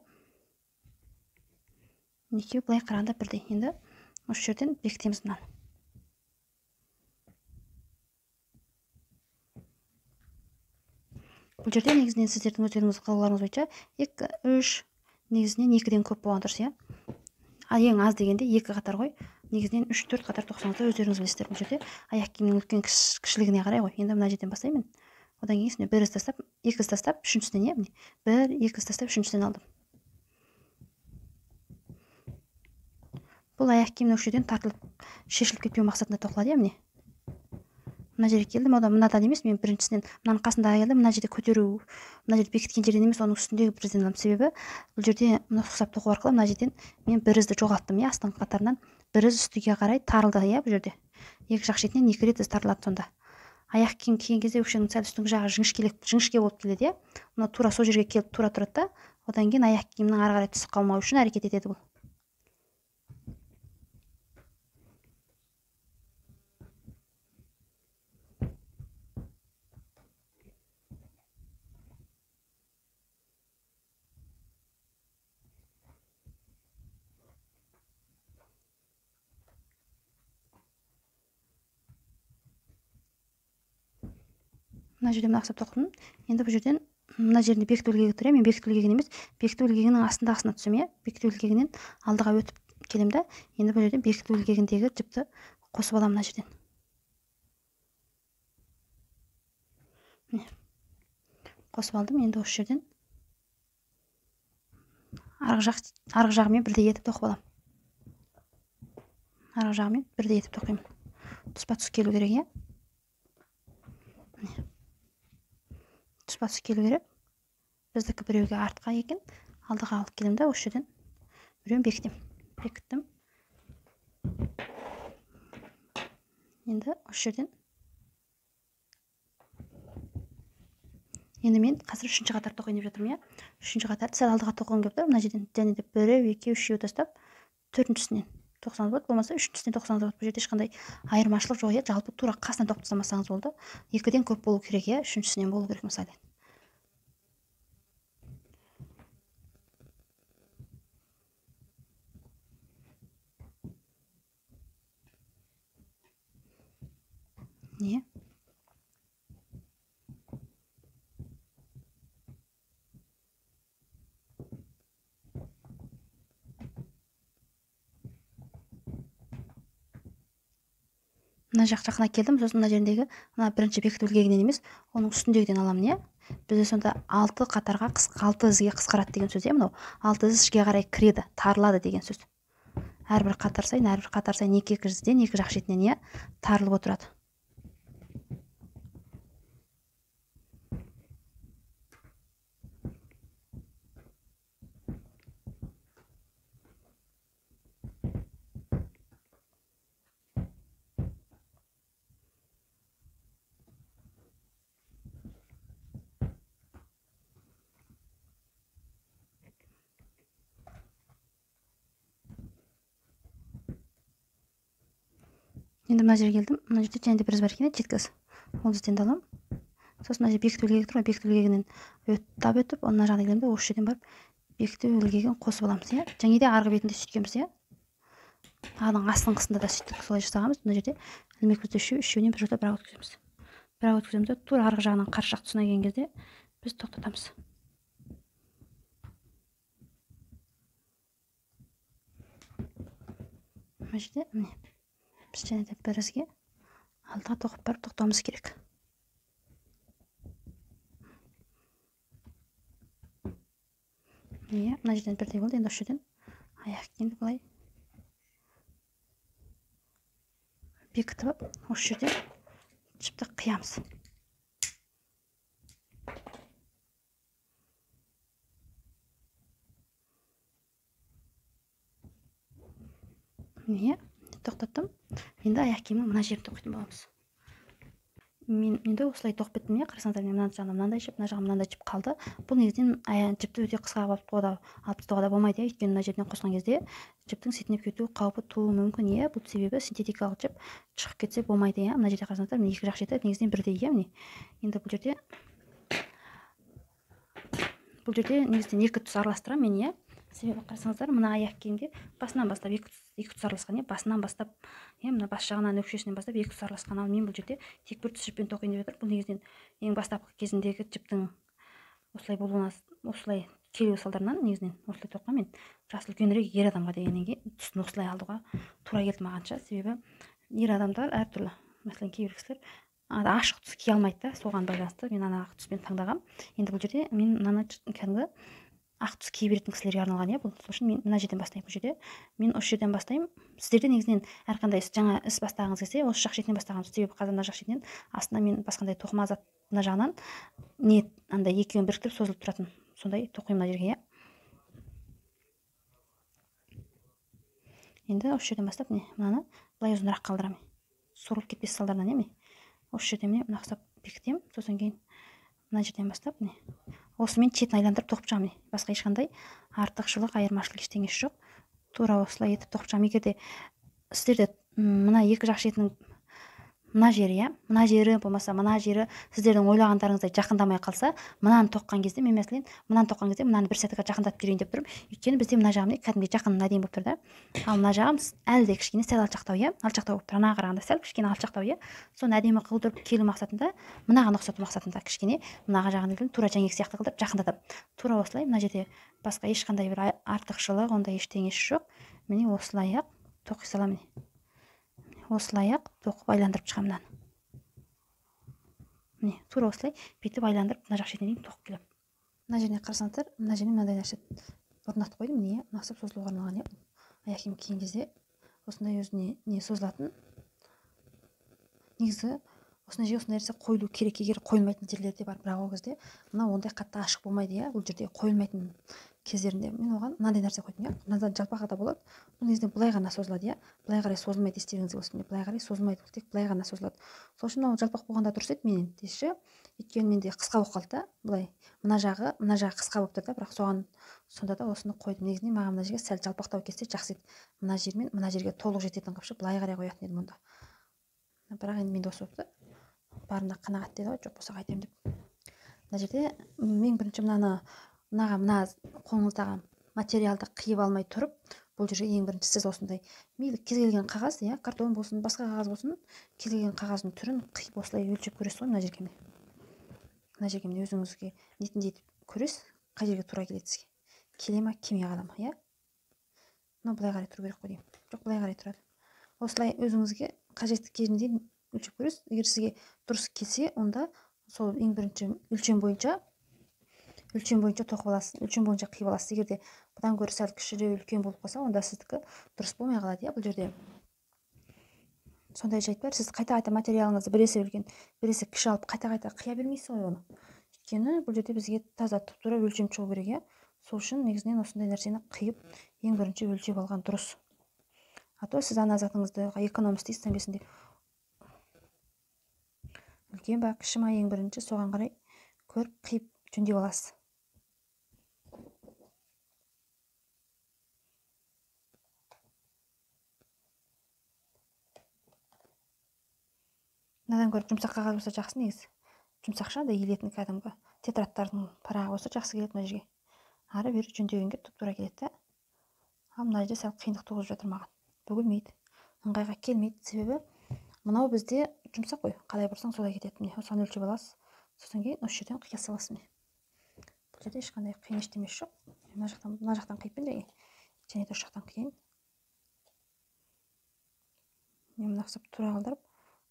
екеуі былай қарағанда бірдей. Енді осы жерден бекітеміз мынаны. Бұл жерде негізінен сіздердің өздеріңіз қалауларыңыз бойынша 2-3 негізінен 2-ден көп болған дұрыс, ең аз дегенде 2 қатар ғой. Негізінен 3-4 қатар тоқсаңыздар өздеріңіз білесіздер. Бұл жерде аяқ киімнің үлкен кішілігіне қарай ғой. Енді мына жерден бастаймын. Одан кейін бір із тастап, 2 із тастап, үшіншісінен, бір 2 із тастап, үшіншісінен алдым. Бұл аяқ киімнің өкшеден тартылып шешіліп кетпеу мақсатында тоқылады, міне. Мына жерге келдім, одан мынадан емес, мен біріншісінен мынаның қасында келдім. Мына жерде көтеру, мына жерде бекіткен жерден емес, оның үстіндегі бір ізден аламын. Себебі бұл жерде мына ұқсап тоқу арқылы мына жерден мен бір ізді жоғалттым, астыңғы қатарынан бір із үстіге қарай тарылды, бұл жерде. Екі жақ шетінен 2 рет із тарылады сонда. Аяқ киім киген кезде өкшенің сәл үстіңгі жағы жіңішке болып келеді, Мына тура сол жерге келіп тура тұрады да, одан кейін аяқ киімнің ары қарай түсіп қалмау үшін әрекет етеді бұл. Мына жерден ақсап тоқтым. Енді бұл жерден мына жерінде бекіту ілгегі тұр, мен бекіту ілгегін емес, бекіту ілгегінің астындағысына түсем, бекіту ілгегінен алдыға өтіп келем да, енді бұл жерден бекіту ілгегіндегі жіпті қосып аламын мына жерден. Қосып алдым, енді осы жерден арғы жағымен бірдей етіп тоқып аламын. Арғы жағымен бірдей етіп тоқимын. Тұспа тұс келу керек, тұспа тұс келу керек. Біздікі біреуге артқа екен, алдыға алып келем да, осы жерден біреуін бекітем. Бекіттім. Енді осы жерден мен қазір 3-ші қатар тоқайын деп жатырмын, 3-ші қатарды сәл алдыға тоқығым келіп тұр. Мына жерден және де 1, 2, 3 тастап, 4-шісінен тоқсаңыз болады, болмаса 3-шісінен тоқсаңыз болады. Бұл жерде ешқандай айырмашылық жоқ, жалпы тура қасынан тоқып тастамасаңыз болды. 2-ден көп болу керек, 3-шісінен болу керек мысалы. Не? Мына жақына келдім, сосын мына жеріндегі мына бірінші бекіту ілгегінен емес, оның үстіндегіден аламын, бізде сонда 6 қатарға 6 ізге қысқарады деген сөз. Мынау 6 із ішке қарай кіреді, тарылады деген сөз. Әрбір қатар сайын 2 ізден 2 жақ шетінен тарылып отырады. Енді мына жерге келдім. Мына жерде және де бір із бар екен, жеткіз. Ол ізденді аламын. Сосын мына жерде бекіту ілгегі тұр ғой, бекіту ілгегінен тап өтіп, мына жағына келемін де, осы жерден барып бекіту ілгегін қосып аламыз, Және де арғы бетінде сөйткенбіз, Ағының астыңғысында да сөйттік, солай жасағанбыз. Мына жерде ілмек бізде үшеуінен бір жота бір өткіземіз. Бір өткіземіз де, тура арғы жағынан қарсы жақ тұсына келген кезде біз тоқтатамыз. Мына жерде міне біз және де бір ізге алдыға тоқып барып тоқтауымыз керек. Мына жерден бірдей болды. Енді осы жерден аяқ киімді былай бекітіп, осы жерде жіпті қиямыз. Тоқтаттым. Енді аяқ киімнің мына жерін тоқитын боламыз. Мен енді осылай тоқып біттім, қарасаңыздар, мен мына жағынан мынандай жіп, мына жағынан мынандай жіп қалды. Бұл негізінен жіпті өте қысқа алып тастауға да болмайды, өйткені мына жерден қосқан кезде жіптің сетінеп кету қаупі тууы мүмкін, бұл себебі синтетикалық жіп шығып кетсе болмайды, Мына жерде қарасаңыздар, мен екі жақ шеті негізінен бірдей, міне. Енді бұл жерде негізінен екі тұс араластырамын мен, себебі қарасаңыздар, мына аяқ киімде басынан бастап екі тұс араласқан, басынан бастап, мына бас жағынан өкшесінен бастап екі тұс араласқан. Ал мен бұл жерде тек бір тұс жіппен тоқиын деп жатыр. Бұл негізінен ең бастапқы кезіндегі жіптің осылай болуына, осылай келу салдарынан негізінен осылай тоққан. Мен жасы үлкенірек ер адамға дегеннен кейін тұсын осылай алдыға тура келді мағанша, себебі ер адамдар әртүрлі, мәселен кейбір кісілер ашық түс кие алмайды да, соған байланысты мен ана ақ түспен таңдағам. Енді бұл жерде мен мынаны кәдімгі ақ түс кие беретін кісілерге арналған, бұл сол үшін мен мына жерден бастаймын. Бұл жерде мен осы жерден бастаймын. Сіздерде негізінен әрқандай жаңа іс бастағыңыз келсе, осы жақ шетінен бастағанбыз, себебі қазір мына жақ шетінен астына мен басқандай тоқыма зат мына жағынан не андай екеуін біріктіріп созылып тұратын, сондай тоқимын мына жерге, Енді осы жерден бастап мынаны былай ұзынырақ қалдырамын, сорылып кетпес салдарынан, осы жерден мына ұқсап бекітемін. Сосын кейін мына жерден бастап осымен шетін айландырып тоқып шығамын. Басқа ешқандай артықшылық, айырмашылық ештеңесі жоқ. Тура осылай етіп тоқып шығамын. Егерде сіздерде мына екі жақ шетінің мына жері болмаса мына жері сіздердің ойлағандарыңыздай жақындамай қалса, мынаны тоққан кезде мен мәселен мынаны бір сәтке жақындатып берейін деп тұрмын. Өйткені бізде мына жағым кәдімгі жақын әдемі болып тұр да. Ал мына жағым әлі де кішкене сәл алшақтау, алшақтау болып тұр. Ана қарағанда сәл кішкене алшақтау, Соны әдемі қылдырып келу мақсатында, мынаған ұқсату мақсатында кішкене мынаға жағын тура жәңек сияқты қылдырып жақындатып, тура осылай мына жерде басқа ешқандай бір артықшылық, ондай ештеңесі жоқ. Міне осылай тоқи саламын. Осылай тоқып айландырып шығамын мынаны. Тура осылай бүйтіп айландырып мына жақ шетінен тоқып келемін. Мына жеріне қарасаңыздар, мына жеріне мынандай нәрсе орнатып қойдым, нақсып созылуға арналған, аяқ киім киген кезде осындай өзіне созылатын. Негізі осындай жерге осындай нәрсе қойылу керек, егер қойылмайтын жерлер де бар, бірақ ол кезде мынау ондай қатты ашық болмайды, бұл жерде қойылмайтын кездерінде мен оған мынандай нәрсе қойдым, мынадан жалпақ да болады. Бұл негізінен былай ғана созылады, былай қарай созылмайды, естеріңізде болсын, былай қарай созылмайды, тек былай ғана созылады. Сол үшін мынау жалпақ болғанда дұрыс еді менен деші, өйткені менде қысқа болып қалды да, былай мына жағы қысқа болып тұр да, бірақ соған сонда да осыны қойдым. Негізінен маған мына жерге сәл жалпақтау кетсе жақсы еді. Мына жер мен мына жерге толық жететін қылып былай қарай қоятын едім онда. Бірақ енді менде осы болыпты. Барында қанағат деді ғой, жоқ болса қайтемін деп. Мына жерде мен бірінші мына қолыңыздағы материалды қиып алмай тұрып, бұл жерге ең бірінші сіз осындай мейлі кез келген қағаз, картон болсын, басқа қағаз болсын, кез келген қағаздың түрін қиып осылай өлшеп көресіз ғой. Мына жерге өзіңізге нетіндей көресіз, қай жерге тура келеді сізге, келе ма, келмей қала ма, мынау былай қарай тұру керек қой деймін. Жоқ, былай қарай тұрады. Осылай өзіңізге қажетті кезінде өлшеп көресіз. Егер сізге дұрыс келсе, онда сол ең бірінші өлшем бойынша тоқып аласыз, өлшем бойынша қиып аласыз. Егерде бұдан гөрі сәл кішірек үлкен болып қалса, онда сіздікі дұрыс болмай қалады. Бұл жерде сондай жайт бар. Сіз қайта-қайта материалыңызды біресе үлкен, біресе кіші алып қайта-қайта қия бермейсіз ғой оны. Өйткені бұл жерде бізге таза тұп-тура өлшем шығу керек. Сол үшін негізінен осындай нәрсені қиып ең бірінші өлшеп алған дұрыс. А то сіз ана затыңызды эконом істейсіз, нәбесінде үлкен ба кіші ма, ең бірінші соған қарай көріп қиып жөндеп аласыз. Мынадан көріп жұмсақ қағаз болса жақсы. Негізі жұмсақша да иілетін кәдімгі тетрадтардың парағы болса жақсы келеді. Мына жерге ары бері жөндегенге туп-тура келеді. Ал мына жерде сәл қиындық туғызып жатыр маған. Бүгілмейді, ыңғайға келмейді. Себебі мынау бізде жұмсақ қой, қалай бұрсаң солай кетеді. Міне осыны өлшеп аласыз. Сосын кейін осы жерден қия саласыз. Міне бұл жерде ешқандай қиын ештемесі жоқ. Мына жақтан қиыппен және де осы жақтан қиын. Мына ұқсап тура қалдырып,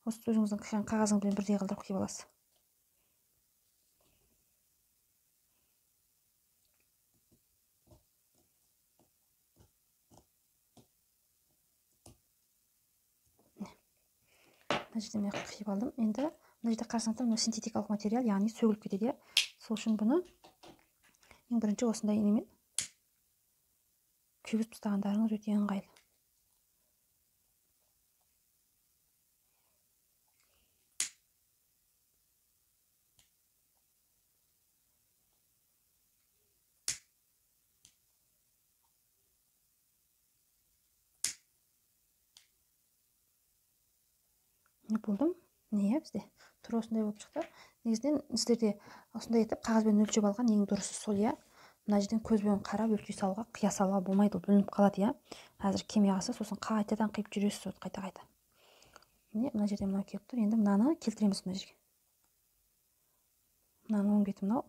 осы өзіңіздің қиған қағазыңызбен бірдей қалдырып қиып аласыз. Мына жерде мен қиып алдым. Енді мына жерде қарасаңыздар, мына синтетикалық материал, яғни сөгіліп кетеді. Сол үшін бұны ең бірінші осындай немен күйгізіп тастағандарыңыз өте ыңғайлы. Не болдым? Не бізде тура осындай болып шықты. Негізінен сіздерде осындай етіп қағазбен өлшеп алған ең дұрысы сол. Мына жерден көзбен қарап өлшей салуға, қия салуға болмайды, ол білініп қалады. Әзір келмей қалса, сосын қайтадан қиып жүресіз қайта-қайта. Міне мына жерде мынау келіп тұр. Енді мынаны келтіреміз мына жерге. Мынаның оң беті мынау.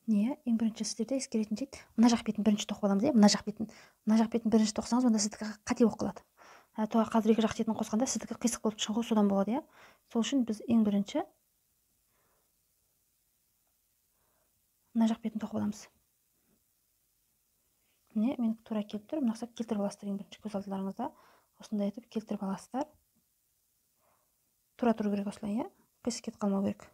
Ең бірінші сіздерде ескеретін жайт, мына жақ бетін бірінші тоқып аламыз. Мына жақ бетін бірінші тоқсаңыз, онда сіздікі қате болып қалады. Қазір екі жақ бетін қосқанда сіздікі қисық болып шығу содан болады. Сол үшін біз ең бірінші мына жақ бетін тоқып аламыз. Міне мен тура келіп тұр. Мына ұқсап келтіріп аласыздар. Ең бірінші көз алдыларыңызда осындай етіп келтіріп аласыздар. Тура тұру керек осылай, қисық кетіп қалмау керек.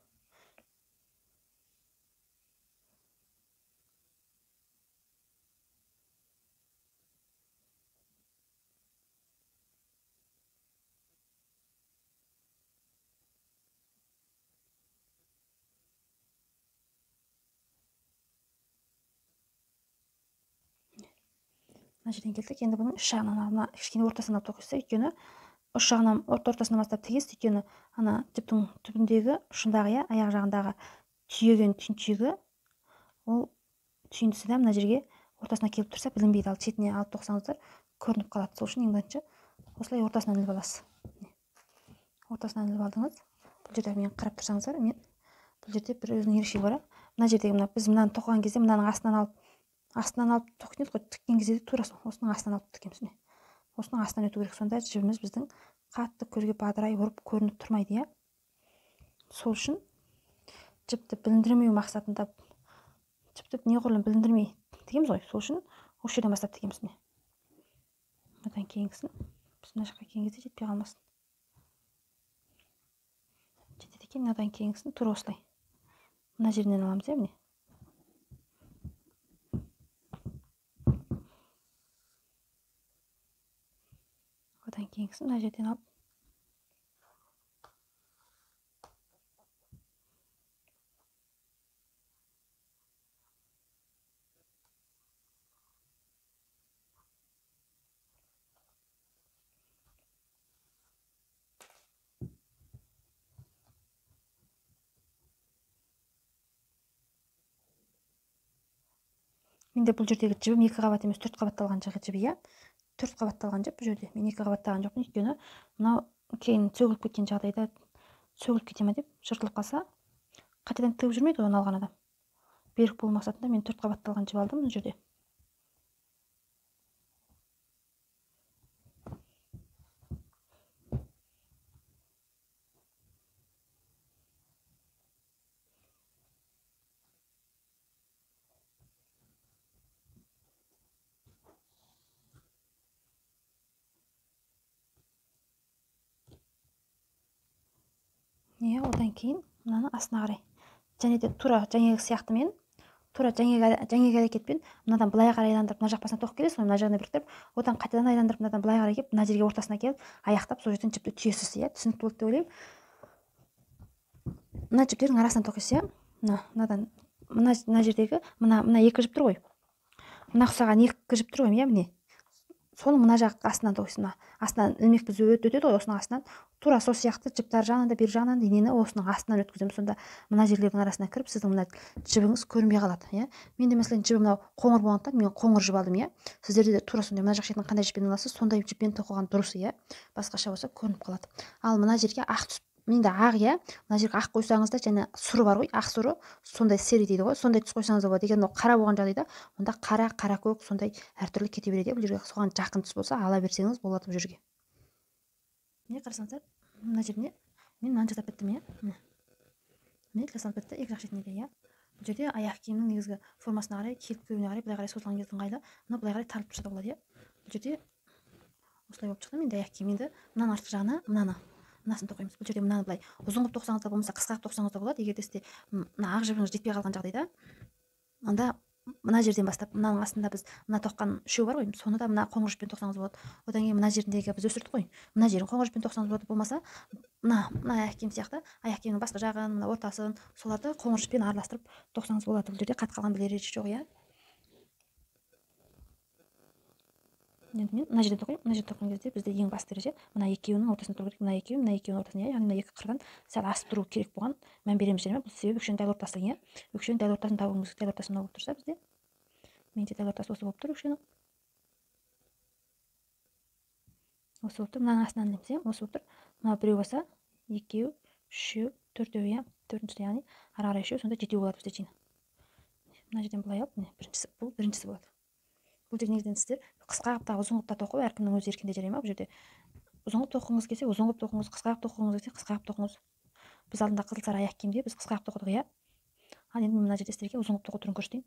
Мына жерден келдік. Енді бұның үш жағынан кішкене ортасынан алып тоқисыз. Өйткені үш жағынан ортасынан бастап тігесіз. Өйткені ана жіптің түбіндегі ұшындағы, аяқ жағындағы түйеген түйіншегі, ол түйіндісі де мына жерге ортасына келіп тұрса білінбейді. Ал шетіне алып тоқсаңыздар көрініп қалады. Сол үшін ең бірінші осылай ортасынан іліп аласыз. Ортасынан іліп алдыңыз. Бұл жерде мен қарап тұрсаңыздар, бұл жерде бір өзінің ерекшелігі бар. Мына жердегі біз мынаны тоқыған кезде мынаның астынан алып тоқиды ғой, тіккен кезде тура осының астынан алып тікеміз. Осының астынан өту керек. Сонда жібіміз біздің қатты көзге бадырай ұрып көрініп тұрмайды. Сол үшін жіпті біліндірмеу мақсатында, жіпті неғұрлым біліндірмей тігеміз ғой. Сол үшін осы жерден бастап тігеміз. Одан кейінгісін біз мына жаққа келген кезде жетпей қалмасын. Жетеді екен. Одан кейінгісін тура осылай мына жерінен аламыз. Міне одан кейінгісін мына жерден алып менде бұл жердегі жібім 2 қабат емес 4 қабатталған жібі, иә. 4 қабатталған жіп бұл жерде. Мен 2 қабаттаған жоқпын, өйткені мынау кейін сөгіліп кеткен жағдайда сөгіліп кете ме деп жыртылып қалса, қайтадан тігіп жүрмейді оны алған адам. Берік болу мақсатында мен 4 қабатталған жіп алдым бұл жерде. Одан кейін мынаны астына қарай. Және де тура жаңағы сияқты мен тура жаңағы әрекетпен мынадан былай қарай айландырып, мына жақ басына тоқып келесіз ғой, мына жағына біріктіріп, одан қайтадан айландырып, мынадан былай қарай келіп, мына жерге ортасына келіп, аяқтап, сол жерден жіпті түйесіз, иә. Түсінікті болды деп ойлаймын. Мына жіптердің арасынан тоқисыз, иә. Мына жердегі мына 2 жіп тұр ғой. Мына ұқсаған 2 жіп тұр ғой, иә, міне. Соны мына жақ астынан тоқисыз. Мына астынан ілмек біз өтеді ғой, осының астынан тура сол сияқты жіптар жағынан да бер жағынан да инені осының астынан өткіземіз. Сонда мына жерлердің арасына кіріп, сіздің мына жібіңіз көрінбей қалады, иә. Менде мәселен жібім мынау қоңыр болғандықтан мен қоңыр жіп алдым, иә. Сіздерде де тура сондай мына жақ шетін қандай жіппен аласыз, сондай жіппен тоқыған дұрыс, иә. Басқаша болса көрініп қалады. Ал мына жерге ақ түсіп, менде ақ, иә. Мына жерге ақ қойсаңыз да, және сұры бар ғой, ақ сұры, сондай сері дейді ғой, сондай түс қойсаңыз да болады. Егер мынау қара болған жағдайда, онда қара, қара көк сондай әртүрлі кете береді. Бұл жерге соған жақын түс болса, ала берсеңіз болады бұл жерге. Міне қарасаңыздар, мына жеріне мен мынаны жасап біттім, иә. Міне жасалып бітті, екі жақ шетіне де, иә. Бұл жерде аяқ киімнің негізгі формасына қарай, келіп көбіне қарай, былай қарай созылған кезде ыңғайлы, мына былай қарай тарылып тұрса да болады, иә. Бұл жерде осылай болып шықты. Менде аяқ киімді мынаның артқы жағына мынасын тоқимыз. Бұл жерде мынаны былай ұзын қылып тоқсаңыз да болмаса қысқа қылып тоқсаңыз да болады. Егер де сізде мына ақ жібіңіз жетпей қалған жағдайда, онда мына жерден бастап мынаның астында біз мына тоққан үшеу бар ғой, соны да мына қоңыр жіппен тоқсаңыз болады. Одан кейін мына жеріндегі біз өсірдік қой, мына жерін қоңыр жіппен тоқсаңыз болады. Болмаса мына аяқ киім сияқты аяқ киімнің басқа жағын, мына ортасын, соларды қоңыр жіппен араластырып тоқсаңыз болады. Бұл жерде қатып қалған бір ереже жоқ, иә. Енді мен мына жерден тоқимын. Мына жерден тоққан кезде бізде ең басты ереже мына екеуінің ортасына тұру керек. Мына екеуінің ортасына, яғни мына екі қырдан сәл асып тұру керек болған мән береміз және бұл себебі өкшенің дәл ортасы, иә. Өкшенің дәл ортасын табуымыз керек. Дәл ортасы мынау болып тұрса бізде, менде дәл ортасы осы болып тұр өкшенің. Осы болып тұр. Мынаның астынан неміз, иә, осы болып тұр. Мына біреу болса, екеу, үшеу, төртеу, иә. Төртіншісі, яғни ары қарай үшеу, сонда жетеу болады бізде жиын. Мына жерден былай алып, бұл біріншісі болады. Бұл жерде негізінен сіздер қысқа қылып та ұзын қылып та тоқу әркімнің өз еркінде жарай ма. Бұл жерде ұзын қылып тоқығыңыз келсе ұзын қылып тоқыңыз, қысқа қылып тоқығыңыз келсе қысқа қылып тоқыңыз. Біз алдында қызыл сары аяқ киімде біз қысқа қылып тоқыдық, иә. Ал енді мына жерде сіздерге ұзын қылып тоқу түрін көрсетейін.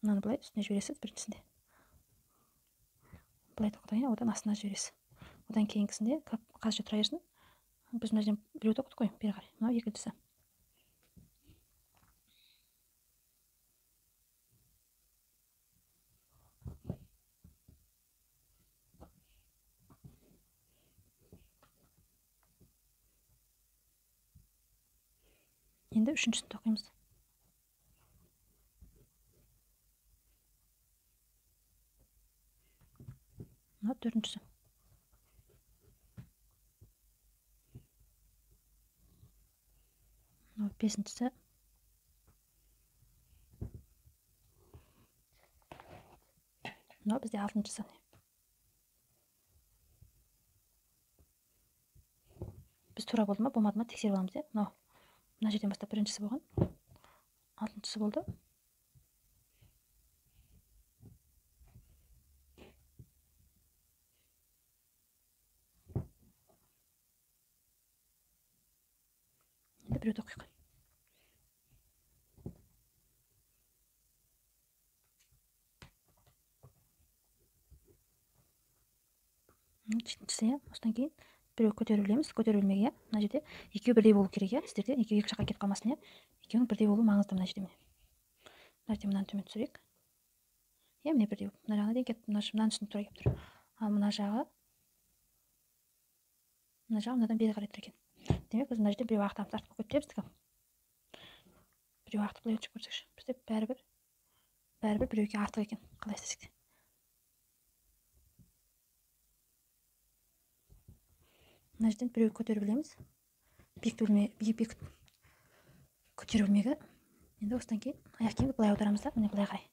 Мынаны былай үстіне жібересіз біріншісінде. Былай тоқыдық, иә, одан астына жібересіз. Одан кейінгісінде қазір тұра берсін. Біз мына жерден біреу тоқыдық қой, бері қарай. Мынау екіншісі. Енді үшіншісін тоқимыз. Мынау төртіншісі. Мынау бесіншісі. Мынау бізде алтыншысы. Біз тура болды ма, болмады ма тексеріп аламыз, иә. Мына жерден бастап біріншісі болған, алтыншысы болды. Енді біреу тоқиық. Жетіншісі, иә. Осыдан кейін біреу көтерілеміз, көтерілмеге, иә. Мына жерде екеу бірдей болу керек, иә. Сіздерде екеу екі жаққа кетіп қалмасын, иә. Екеуінің бірдей болу маңызды мына жерде. Мына жерде мынаны төмен түсірейік. Иә, міне бірдей. Мына жағына дейін кетіп, мынаның үстіне тура келіп тұр. Ал мына жағы мынадан бері қарай тұр екен. Демек, біз мына жерде біреу ақтап тартып көтеріп біздікі. Біреу ақтып былай өтіп көрсекші. Бізде бәрібір біреуге артық екен. Қалай істесек те. Мына жерден біреу көтеріп білеміз. Биік көтерілмегі Енді осыдан кейін аяқ киімді былай аударамыз да, міне былай қарай.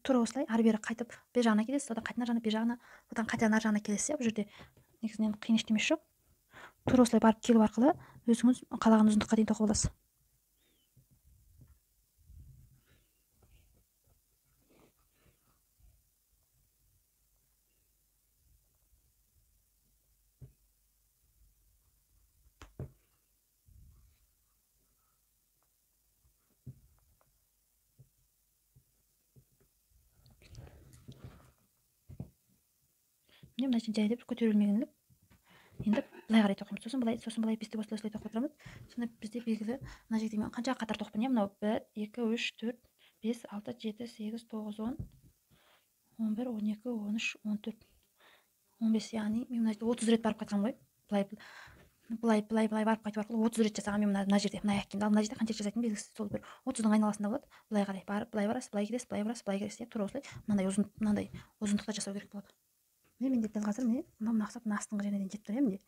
Тура осылай ары бері қайтып бер жағына келесіз, одан қайтадан ар жағына, бер жағына, одан қайтадан ар жағына келесіз. Бұл жерде негізінен қиын ештемесі жоқ. Тура осылай барып келу арқылы өзіңіз қалаған ұзындыққа дейін тоқып аласыз. Міне мына жерде жайлап көтерілмегенлік. Енді былай қарай тоқимыз. Сосын былай бестеп осылай тоқып отырамыз. Сонда бізде белгілі мына жерде мен қанша қатар тоқпын, мынау 1 2 3 4 5 6 7 8 9 10 11 12 13 14 15, яғни мен мына жерде 30 рет барып қайтқанмын ғой. Былай барып қайту арқылы 30 рет жасаған мен мына жерде, мына аяқ киімді. Ал мына жерде қанша жасайтын белгісіз, сол бір 30-дың айналасында болады. Былай қарай барып, былай барасыз, былай келесіз, былай барасыз, былай келесіз. Тура осылай мынандай ұзындықта жасау керек болады. Мен дәл қазір мына ұқсап мына астыңғы жеріне дейін жетіп тұр. Міне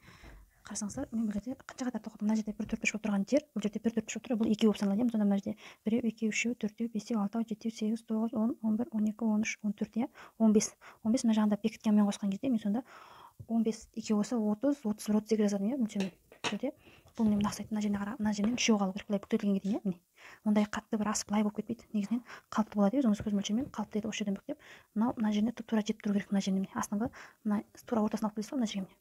қарасаңыздар, мен бұл жерде қанша қатар тоқыдым. Мына жерде 1 4 5 болып тұрған жер, бұл жерде 1 4 5 болып тұр. Бұл 2 болып саналады. Сонда мына жерде 1 2 3 4 5 6 7 8 9 10 11 12 13 14, 15. 15 мына жағында бекіткен мен қосқан кезде мен сонда 15 2 болса 30 31 32 жазадым. Мөлшермен жерде бұл міне ұқсайды. Мына жеріне қарап, мына жерден үшеу қалу керек. Былай бүктетілгенге дейін, міне ондай қатты бір асып былай болып кетпейді. Негізінен қалыпты болады. Өзіңіз көз мөлшермен қалыпты етіп осы жерден бүктеп, мына жеріне тура жетіп тұру керек. Мына жеріне міне астыңғы мына тура ортасына алып келесіз ғой, мына жерге міне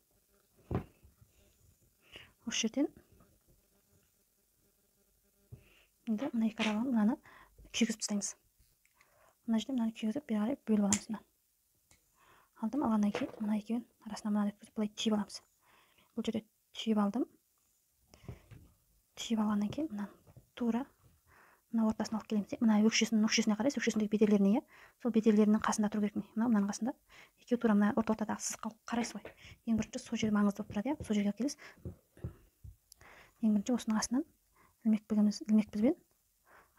осы жерден енді мына екі аралығын мынаны күйгізіп тастаймыз. Мына жерде мынаны күйгізіп бері қарай бөліп аламыз. Мына алдым, алғаннан кейін мына екеуін арасына мынаны өткізіп былай түйіп аламыз. Бұл жерде түйіп алдым. Түйіп алғаннан кейін мынаны тура мына ортасына алып келеміз. Мына өкшесіне қарайсыз, өкшесіндегі бедерлеріне, сол бедерлерінің қасында тұру керек. Мынаның қасында екеуі тура мына ортадағы сызыққа қарайсыз ғой. Ең бірінші сол жер маңызды болып тұрады. Сол жерге келесіз. Ең бірінші осының астынан ілмекпізбен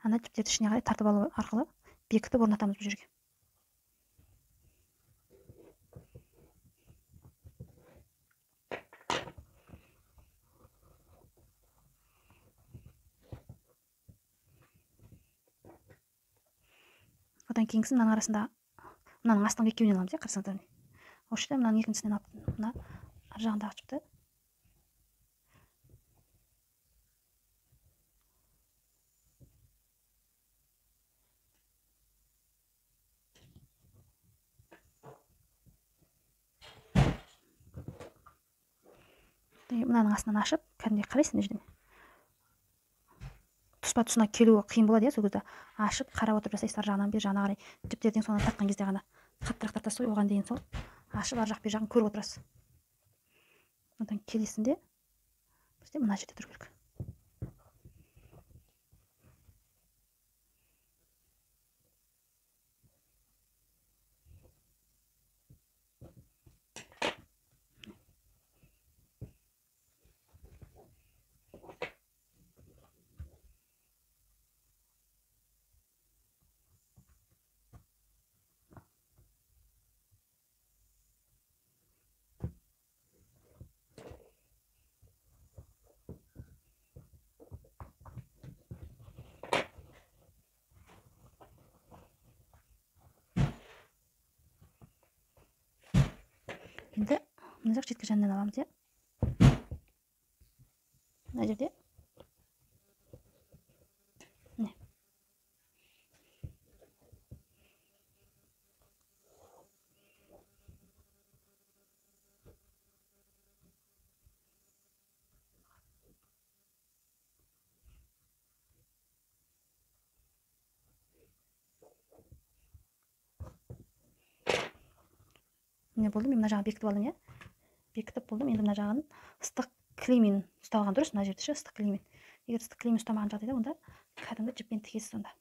ана жіптерді ішіне қарай тартып алу арқылы бекітіп орнатамыз бұл жерге. Одан кейінгісін мынаның арасында мынаның астыңғы екеуінен аламыз. Қарасаңыздар, осы жерде мынаның екіншісінен алып мына ар жағындағы жіпті мынаның астынан ашып, кәдімгідей қарайсыз. Мына жерде тұспа тұсына келуі қиын болады. Сол кезде ашып қарап отырып жасайсыз. Ар жағынан бер жағына қарай жіптерден соны тартқан кезде ғана қаттырақ тартасыз ғой. Оған дейін сол ашып ар жақ бер жағын көріп отырасыз. Одан келесінде бізде мына жерде тұру керек. Енді мына жақ шеткі жанынан аламыз. Мына жерде міне болды. Мен мына жағын бекітіп алдым. Бекітіп болдым. Енді мына жағын ыстық клеймен ұсталған дұрыс. Мына жерде ыстық клеймен. Егер ыстық клеймен ұстамаған жағдайда онда кәдімгі жіппен тігесіз сонда.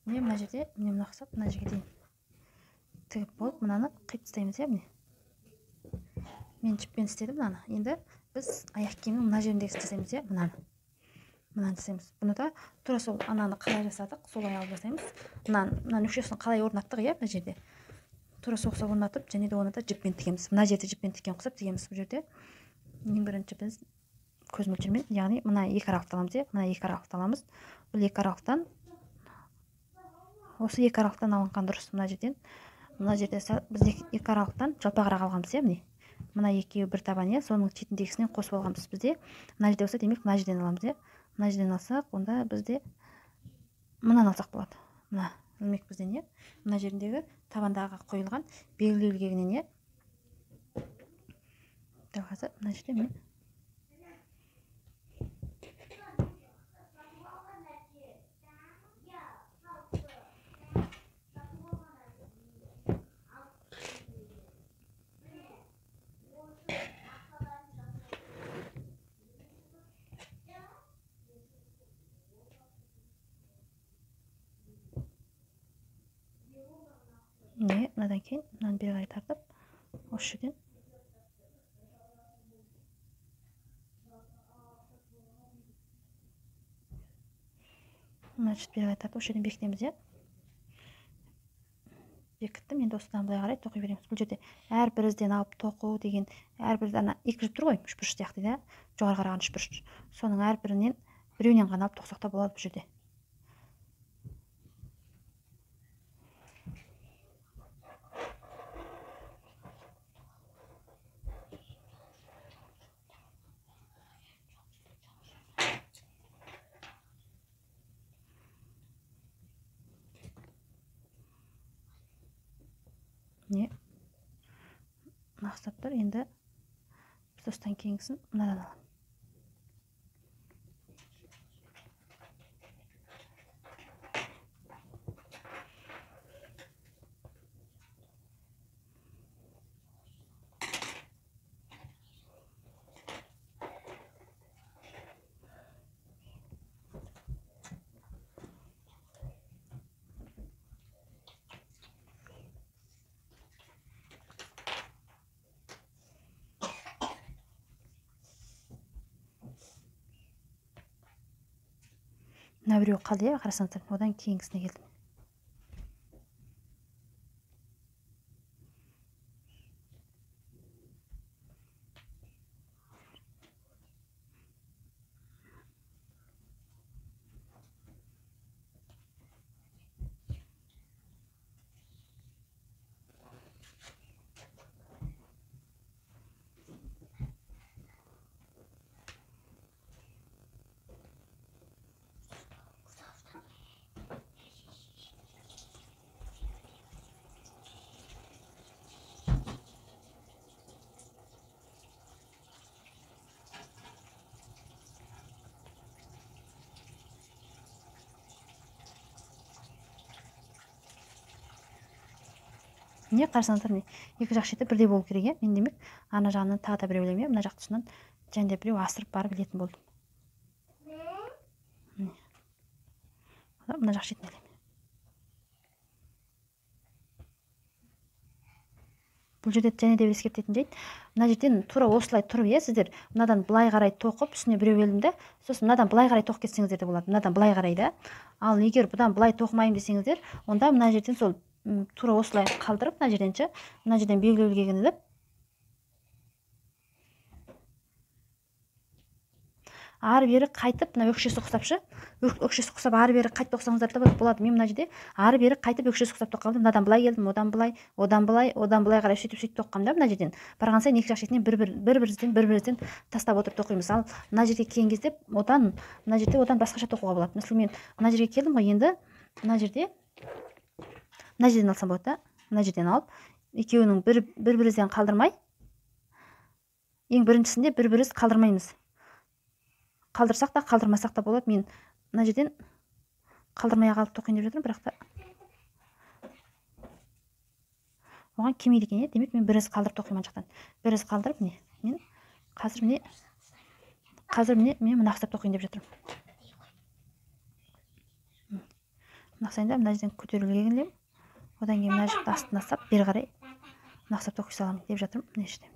Міне мына жерде міне мына ұқсап мына жерге дейін тігіп болып, мынаны қиып тастаймыз, иә, міне. Мен жіппен істедім мынаны. Енді біз аяқ киімнің мына жеріндегі жасаймыз, иә, мынаны жасаймыз. Бұны да тура сол ананы қалай жасадық, солай алып жасаймыз. Мына нүктесін қалай орнаттық, иә, мына жерде. Тура сол ұқсап орнатып, және де оны да жіппен тігеміз. Мына жерде жіппен тіккен ұқсап тігеміз бұл жерде. Ең бірінші біз көз мөлшермен, яғни мына екі аралықты аламыз, иә, мына екі аралықты аламыз. Бұл екі аралықтан осы екі аралықтан алынған дұрыс. Мына жерде біз екі аралықтан жалпағырақ алғанбыз, иә, міне. Мына екеуі бір табан, иә, соның шетіндегісінен қосып алғанбыз бізде. Мына жерде болса, демек мына жерден аламыз, иә. Мына жерден алсақ, онда бізде мынаны алсақ болады. Мына ілмек бізден, иә. Мына жеріндегі табандағы қойылған белгілі ілгегінен, иә. Қазір мына жерде мен мынадан кейін мынаны бері қарай тартып, осы жерден мына бері қарай тартып, осы жерден бекітеміз, иә. Бекіттім, енді осыдан былай қарай тоқи береміз. Бұл жерде әрбір ізден алып тоқу деген, әрбір ана екі жіп тұр ғой, үшбұрыш сияқты, да, жоғары қараған үшбұрыш. Соның әрбірінен біреуінен ғана алып тоқсақ та болады бұл жерде. Не мақсат тұр, енді біз осыдан кейінгісін мынадан аламын. Мына біреу қалды, иә, қарасаңыздар, одан кейінгісіне келдім. Не қарасаңыздар, міне екі жақ шеті бірдей болу керек, иә. Мен демек ана жағынан тағы да біреу ілемін, иә. Мына жақ тұсынан және де біреу асырып барып ілетін болдым. Мына жақ шетін ілемін. Бұл жерде және де бір ескертетін жайт, мына жерден тура осылай тұрып, иә, сіздер мынадан былай қарай тоқып, үстіне біреу ілдім де, сосын мынадан былай қарай тоқып кетсеңіздер де болады. Мынадан былай қарай, да. Ал егер бұдан былай тоқымаймын десеңіздер, онда мына жерден сол тура осылай қалдырып, мына жерден белгілі ілгегін іліп, ары бері қайтып мына өкшесі ұқсапшы, өкшесі ұқсап ары бері қайтып тоқсаңыздар да болады. Мен мына жерде ары бері қайтып өкшесі ұқсап тоққанмын. Мынадан былай келдім, одан былай қарай сөйтіп тоққанмын да. Мына жерден барған сайын екі жақ шетінен бір-бірімізден тастап отырып тоқимыз. Ал мына жерге келген кезде мына жерде басқаша тоқуға болады. Мысалы мен мына жерге келдім ғой, енді мына жерден алсам болады да. Мына жерден алып, екеуінің бір-бірімізден қалдырмай, ең біріншісінде бір-біріміз қалдырмаймыз. Қалдырсақ та, қалдырмасақ та болады. Мен мына жерден қалдырмай қалып тоқиын деп жатырмын, бірақ та оған келмейді екен. Демек мен біріз қалдырып тоқимын жақтан. Біріз қалдырып, мен қазір мен мына ұқсап тоқиын деп жатырмын. Мына ұқсайында мына жерден көтерілуге келем. Одан кейін мына жақты астына сап, бері қарай мына ұқсап тоқи саламын деп жатырмын. Мына жерде.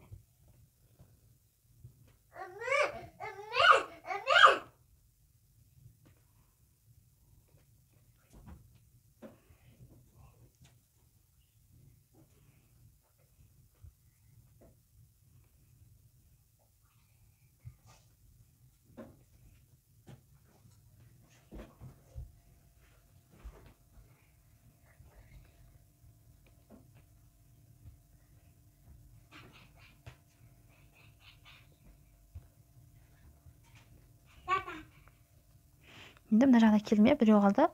Енді мына жағына келдім, біреу қалды.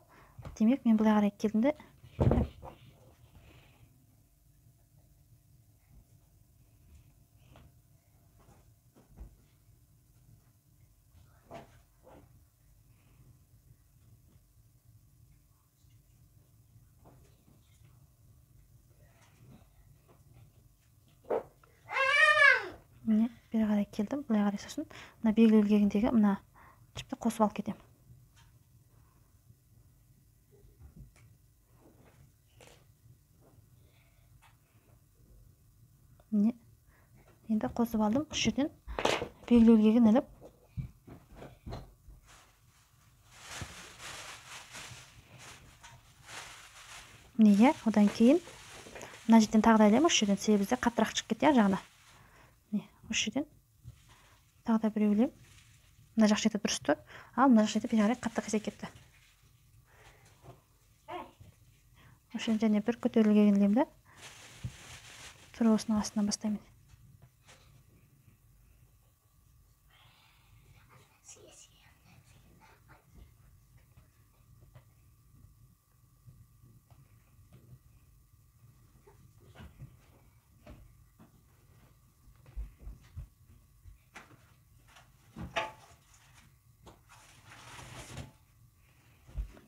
Демек мен былай қарай келдім де міне бері қарай келдім, былай қарай, сосын мына белгілегендегі мына жіпті қосып алып кетемін. Міне енді қосып алдым. Үш жерден белгілегенін іліп, міне одан кейін мына жерден тағы да ілемін. Үш жерден, себебі бізде қаттырақ шығып кетті жағына. Міне үш жерден тағы да біреу ілемін. Мына жақ шеті дұрыс тұр, ал мына жақ шеті бері қарай қатты қисайып кетті. Үш жерден және бір көтерілгенін ілемін да тура осының астынан бастаймын.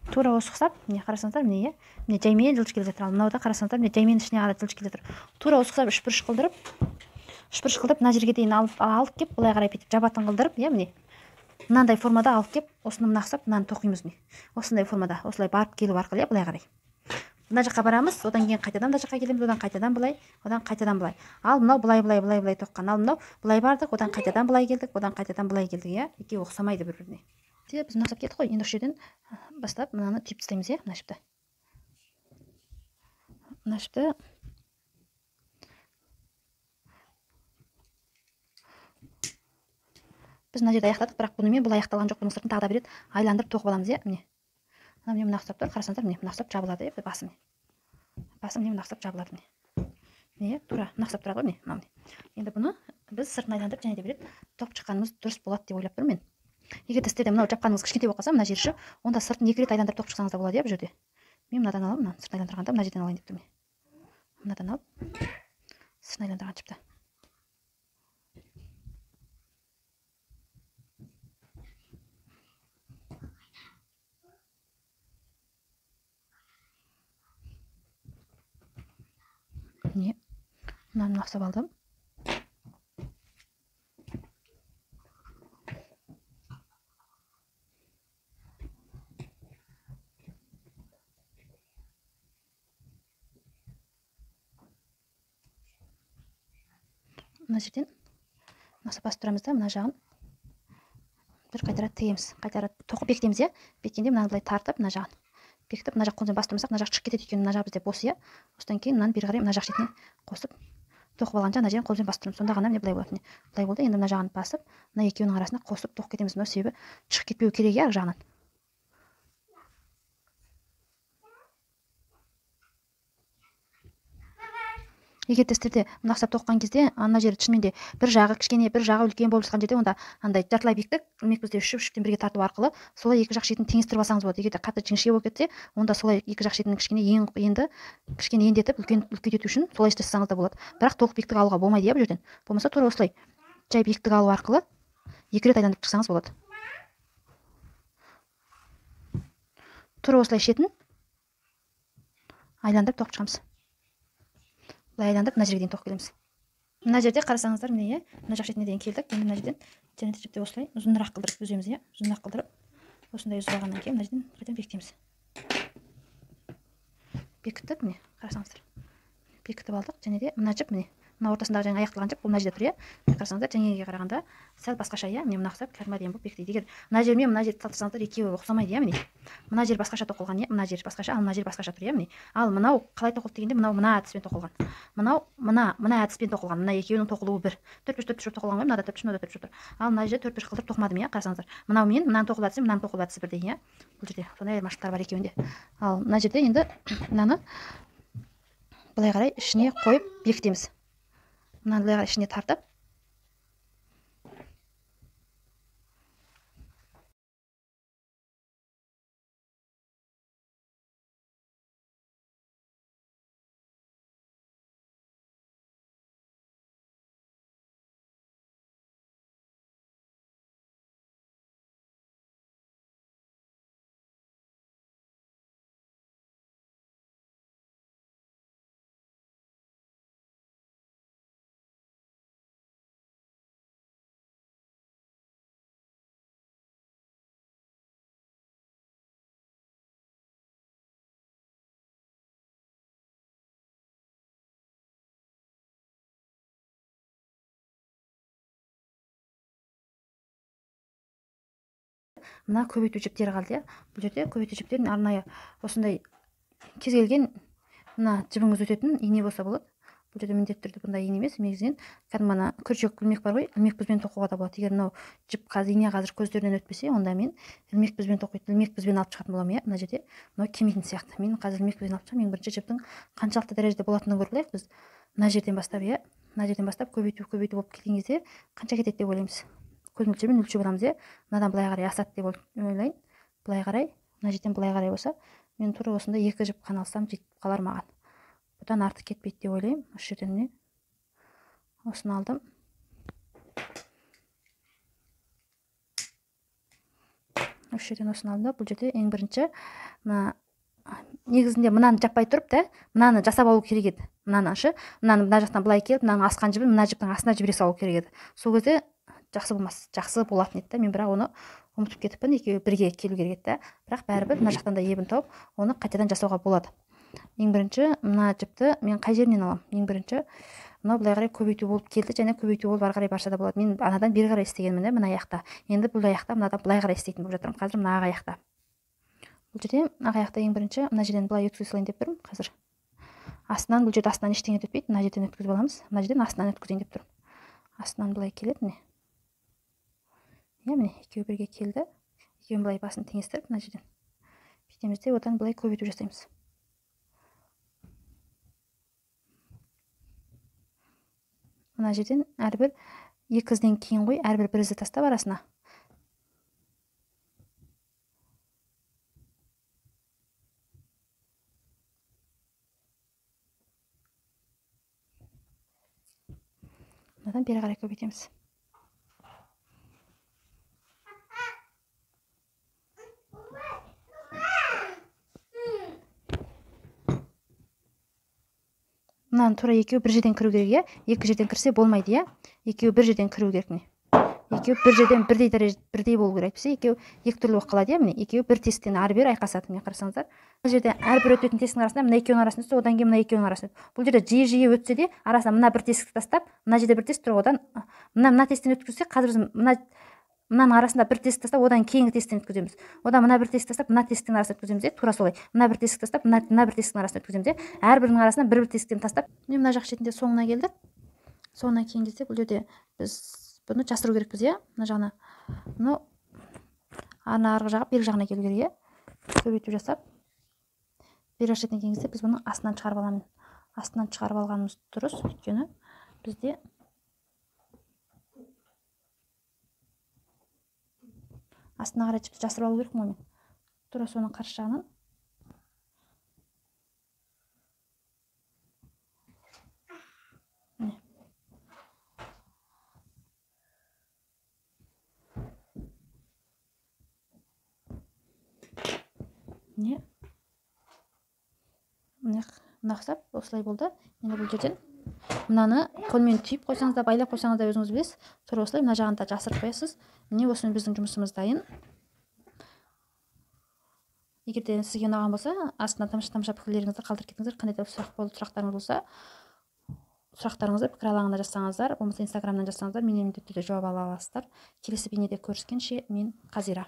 Тура осы ұқсап, міне қарасаңыздар, міне жаймен жылжып келе жатыр. Ал мынау да қарасаңыздар, міне жаймен ішіне қарай жылжып келе жатыр. Тура осы ұқсап үшбұрыш қылдырып, мына жерге дейін алып кеп, былай қарай бүйтіп жабатын қылдырып, міне мынандай формада алып кеп, осыны мына ұқсап, мынаны тоқимыз. Міне осындай формада, осылай барып келу арқылы, былай қарай. Мына жаққа барамыз, одан кейін қайтадан мына жаққа келеміз, одан қайтадан былай, одан қайтадан былай. Ал мынау былай тоққан. Ал мынау былай бардық, одан қайтадан былай келдік, одан қайтадан былай келдік, екеуі ұқсамайды бір-біріне. Біз мына ұқсап кеттік қой, енді осы жерден бастап мынаны түйіп тастаймыз, мына жіпті. Біз мына жерде аяқтадық, бірақ бұнымен бұл аяқталған жоқ. Бұның сыртын тағы да бір рет айландырып тоқып аламыз, міне. Мына ұқсап тұр, қарасаңыздар, міне мына ұқсап жабылады, басым міне мына ұқсап жабылады, міне тура мына ұқсап тұрады ғой, міне. Енді бұны біз сыртын айландырып және де бір рет тоқып шыққанымыз дұрыс болады деп ойлап тұрмын мен. Егер де сіздерде мынау жапқаныңыз кішкентай болып қалса, мына жері онда сыртын екі рет айландырып тоқып шықсаңыз да болады, бұл жерде. Мен мынадан аламын, мынаны сыртын айландырғанда мына жерден алайын деп тұрмын. Мынадан алып сыртын айландырған жіпті. Міне мынаны ұқсап алдым. Мына жерден мына басып тұрамыз да, мына жағын бір қайтара тігеміз, қайтара тоқып бекітеміз, бекіткенде мынаны былай тартып, мына жағын бекітіп, мына жақ қолмен басып тұрмасақ, мына жақ шығып кетеді, өйткені мына жақ бізде бос, осыдан кейін мынаны бері қарай мына жақ шетіне қосып тоқып алғанша ана жерін қолмен басып тұрамыз. Сонда ғана міне былай болады. Былай болды. Енді мына жағын басып, мына екеуінің арасына қосып тоқып кетеміз. Мынау себебі шығып кетпеу керек ар жағынан. Егер тестерде мына ұқсап тоққан кезде ана жері шынымен де бір жағы кішкене, бір жағы үлкен болып жатқан жерде, онда андай жартылай биіктік ілмек бізде үштен бірге тарту арқылы солай екі жақ шетін теңестіріп алсаңыз болады. Егер де қатты жіңішке болып кетсе, онда солай екі жақ шетін кішкене кішкене ендетіп үлкейту үшін солай жасасаңыз да болады. Бірақ толық биіктік алуға болмайды бұл жерден. Болмаса тура осылай жай биіктік алу арқылы екі рет айландырып шықсаңыз болады. Тура осылай шетін айландырып тоқып шығамыз. Былай айландырып мына жерге дейін тоқып келеміз. Мына жерде қарасаңыздар, міне, мына жақ шетіне дейін келдік. Енді мына жерден және де жіпті осылай ұзынырақ қылдырып үземіз, ұзынырақ қылдырып, осындай үзіп алғаннан кейін мына жерден қайтадан бекітеміз. Бекіттік, міне, қарасаңыздар. Бекітіп алдық, және де мына жіп, міне, мына ортасындағы жаңа аяқталған жіп бұл мына жерде тұр, қарасаңыздар, жаңеге қарағанда сәл басқаша, міне мына ұқсап кәдімгі әдемі болып бекітеді. Егер мына жер мен мына жерді салыстырсаңыздар, екеуі ұқсамайды, міне. Мына жер басқаша тоқылған, мына жер басқаша, ал мына жер басқаша тұр, міне. Ал мынау қалай тоқылды дегенде, мына әдіспен тоқылған. Мына әдіспен тоқылған. Мына екеуінің тоқылуы бір. 4-4 тоқылған ғой, мынада 4 мынада 4 тұр. Ал мына жерде 4 қылдырып тоқымадым, қарасаңыздар. Мынау мен, мынаның тоқылу әдісі, мынаның тоқылу әдісі бірдей, бұл жерде сондай айырмашылықтар бар екеуінде. Ал мына жерде енді мынаны былай қарай ішіне қойып бекітеміз. Мынаны былай қарай ішіне тартып, мына көбейту жіптері қалды, бұл жерде көбейту жіптерін арнайы осындай кез келген мына жібіңіз өтетін ине болса болады. Бұл жерде міндетті түрде бұндай ине емес, негізінен кәдімгі ана күршек ілмек бар ғой, ілмек бізбен тоқуға да болады. Егер мынау жіп ине қазір көздерінен өтпесе, онда мен ілмек бізбен тоқитын, ілмек бізбен алып шығатын боламын. Мына жерде мынау келмейтін сияқты. Мен қазір ілмек бізбен алып шығамын. Ең бірінші жіптің қаншалықты дәрежеде болатынын көріп алайық. Біз мына жерден бастап, мына жерден бастап көбейту болып келген кезде қанша кетеді деп ойлаймыз. Көз мөлшерімен өлшеп аламыз, мынадан былай қарай асады деп ойлайын. Былай қарай, мына жерден былай қарай болса, мен тура осында екі жіп қана алсам жетіп қалар маған. Бұдан артық кетпейді деп ойлаймын. Осы жерден міне осыны алдым. Осы жерден осыны алдым. Бұл жерде ең бірінші негізінде мынаны жаппай тұрып мынаны жасап алу керек еді. Мына жақтан былай келіп, мынаның асқан жібін мына жіптің астына жібере салу керек еді. Сол кезде жақсы болмас, жақсы болатын еді. Мен бірақ оны ұмытып кетіппін, екеуі бірге келу керек еді. Бірақ бәрібір мына жақтан да ебін тауып, оны қайтадан жасауға болады. Ең бірінші мына жіпті мен қай жерінен аламын? Ең бірінші мынау былай қарай көбейту болып келді, және көбейту болып ары қарай барса да болады. Мен анадан бері қарай істегенмін, мына аяқта. Енді бұл аяқта мынадан былай қарай істейтін болып жатырмын. Қазір мына ақ аяқта. Бұл жерде ақ аяқта ең бірінші мына жерден былай өткізе салайын деп тұрмын. Қазір астынан, бұл жерде астынан ештеңе өтпейді. Мына жерден өткізіп аламыз. Мына жерден астынан өткізейін деп тұрмын. Астынан былай келеді, міне. Міне екеуі бірге келді. Екеуін былай басын теңестіріп, мына жерден бүйтеміз де одан былай көбейту жасаймыз. Мына жерден әрбір екі ізден кейін ғой, әрбір бір ізді тастап арасына. Мынадан бері қарай көбейтеміз. Мынаны тура екеуі бір жерден кіру керек, екі жерден кірсе болмайды, екеуі бір жерден кіру керек, міне. Екеуі бір жерден бірдей болу керек. Әйтпесе екеуі екі түрлі болып қалады, міне. Екеуі бір тесіктен ары бері айқасады, міне қарасаңыздар. Бұл жерде әрбір өтетін тесіктің арасында мына екеуінің арасында өтсе, одан кейін мына екеуінің арасында. Бұл жерде жиі өтсе де, арасына мына бір тесікті тастап, мына жерде бір тесік тұр, одан мына тесіктен өткізсе, қазір біз мынаның арасында бір тесік тастап, одан кейінгі тесіктен өткіземіз. Одан мына бір тесік тастап, мына тесіктің арасына өткіземіз, тура солай. Мына бір тесік тастап, мына бір тесіктің арасына өткіземіз. Әрбірінің арасынан бір тесіктен тастап, мына жақ шетінде соңына келдік. соңынан келген кезде бұл жерде біз бұны жасыру керекпіз, иә, мына жағына. Бұны ана арғы жағы бері жағына келу керек, иә. Көбейтіп жасап, бері шетіне келген кезде біз бұны астынан шығарып аламын. Астынан шығарып алғанымыз дұрыс, өйткені бізде астына қарай жасырып алу керек қой мен. Тура соның қарсы жағынан не мына ұқсап осылай болды. Енді бұл жерден мынаны қолмен түйіп қойсаңыз да, байлап қойсаңыз да өзіңіз білесіз. Тура осылай мына жағын да жасырып қоясыз. Міне осымен біздің жұмысымыз дайын. Егер де сізге ұнаған болса, астына тамаша пікірлеріңізді қалдырып кетіңіздер. Қандай да сұрақтарыңыз болса, сұрақтарыңызды пікір алаңына жазсаңыздар, болмаса инстаграмнан жазсаңыздар, менен міндетті түрде жауап ала аласыздар. Келесі бейнеде көріскенше, мен Қазира.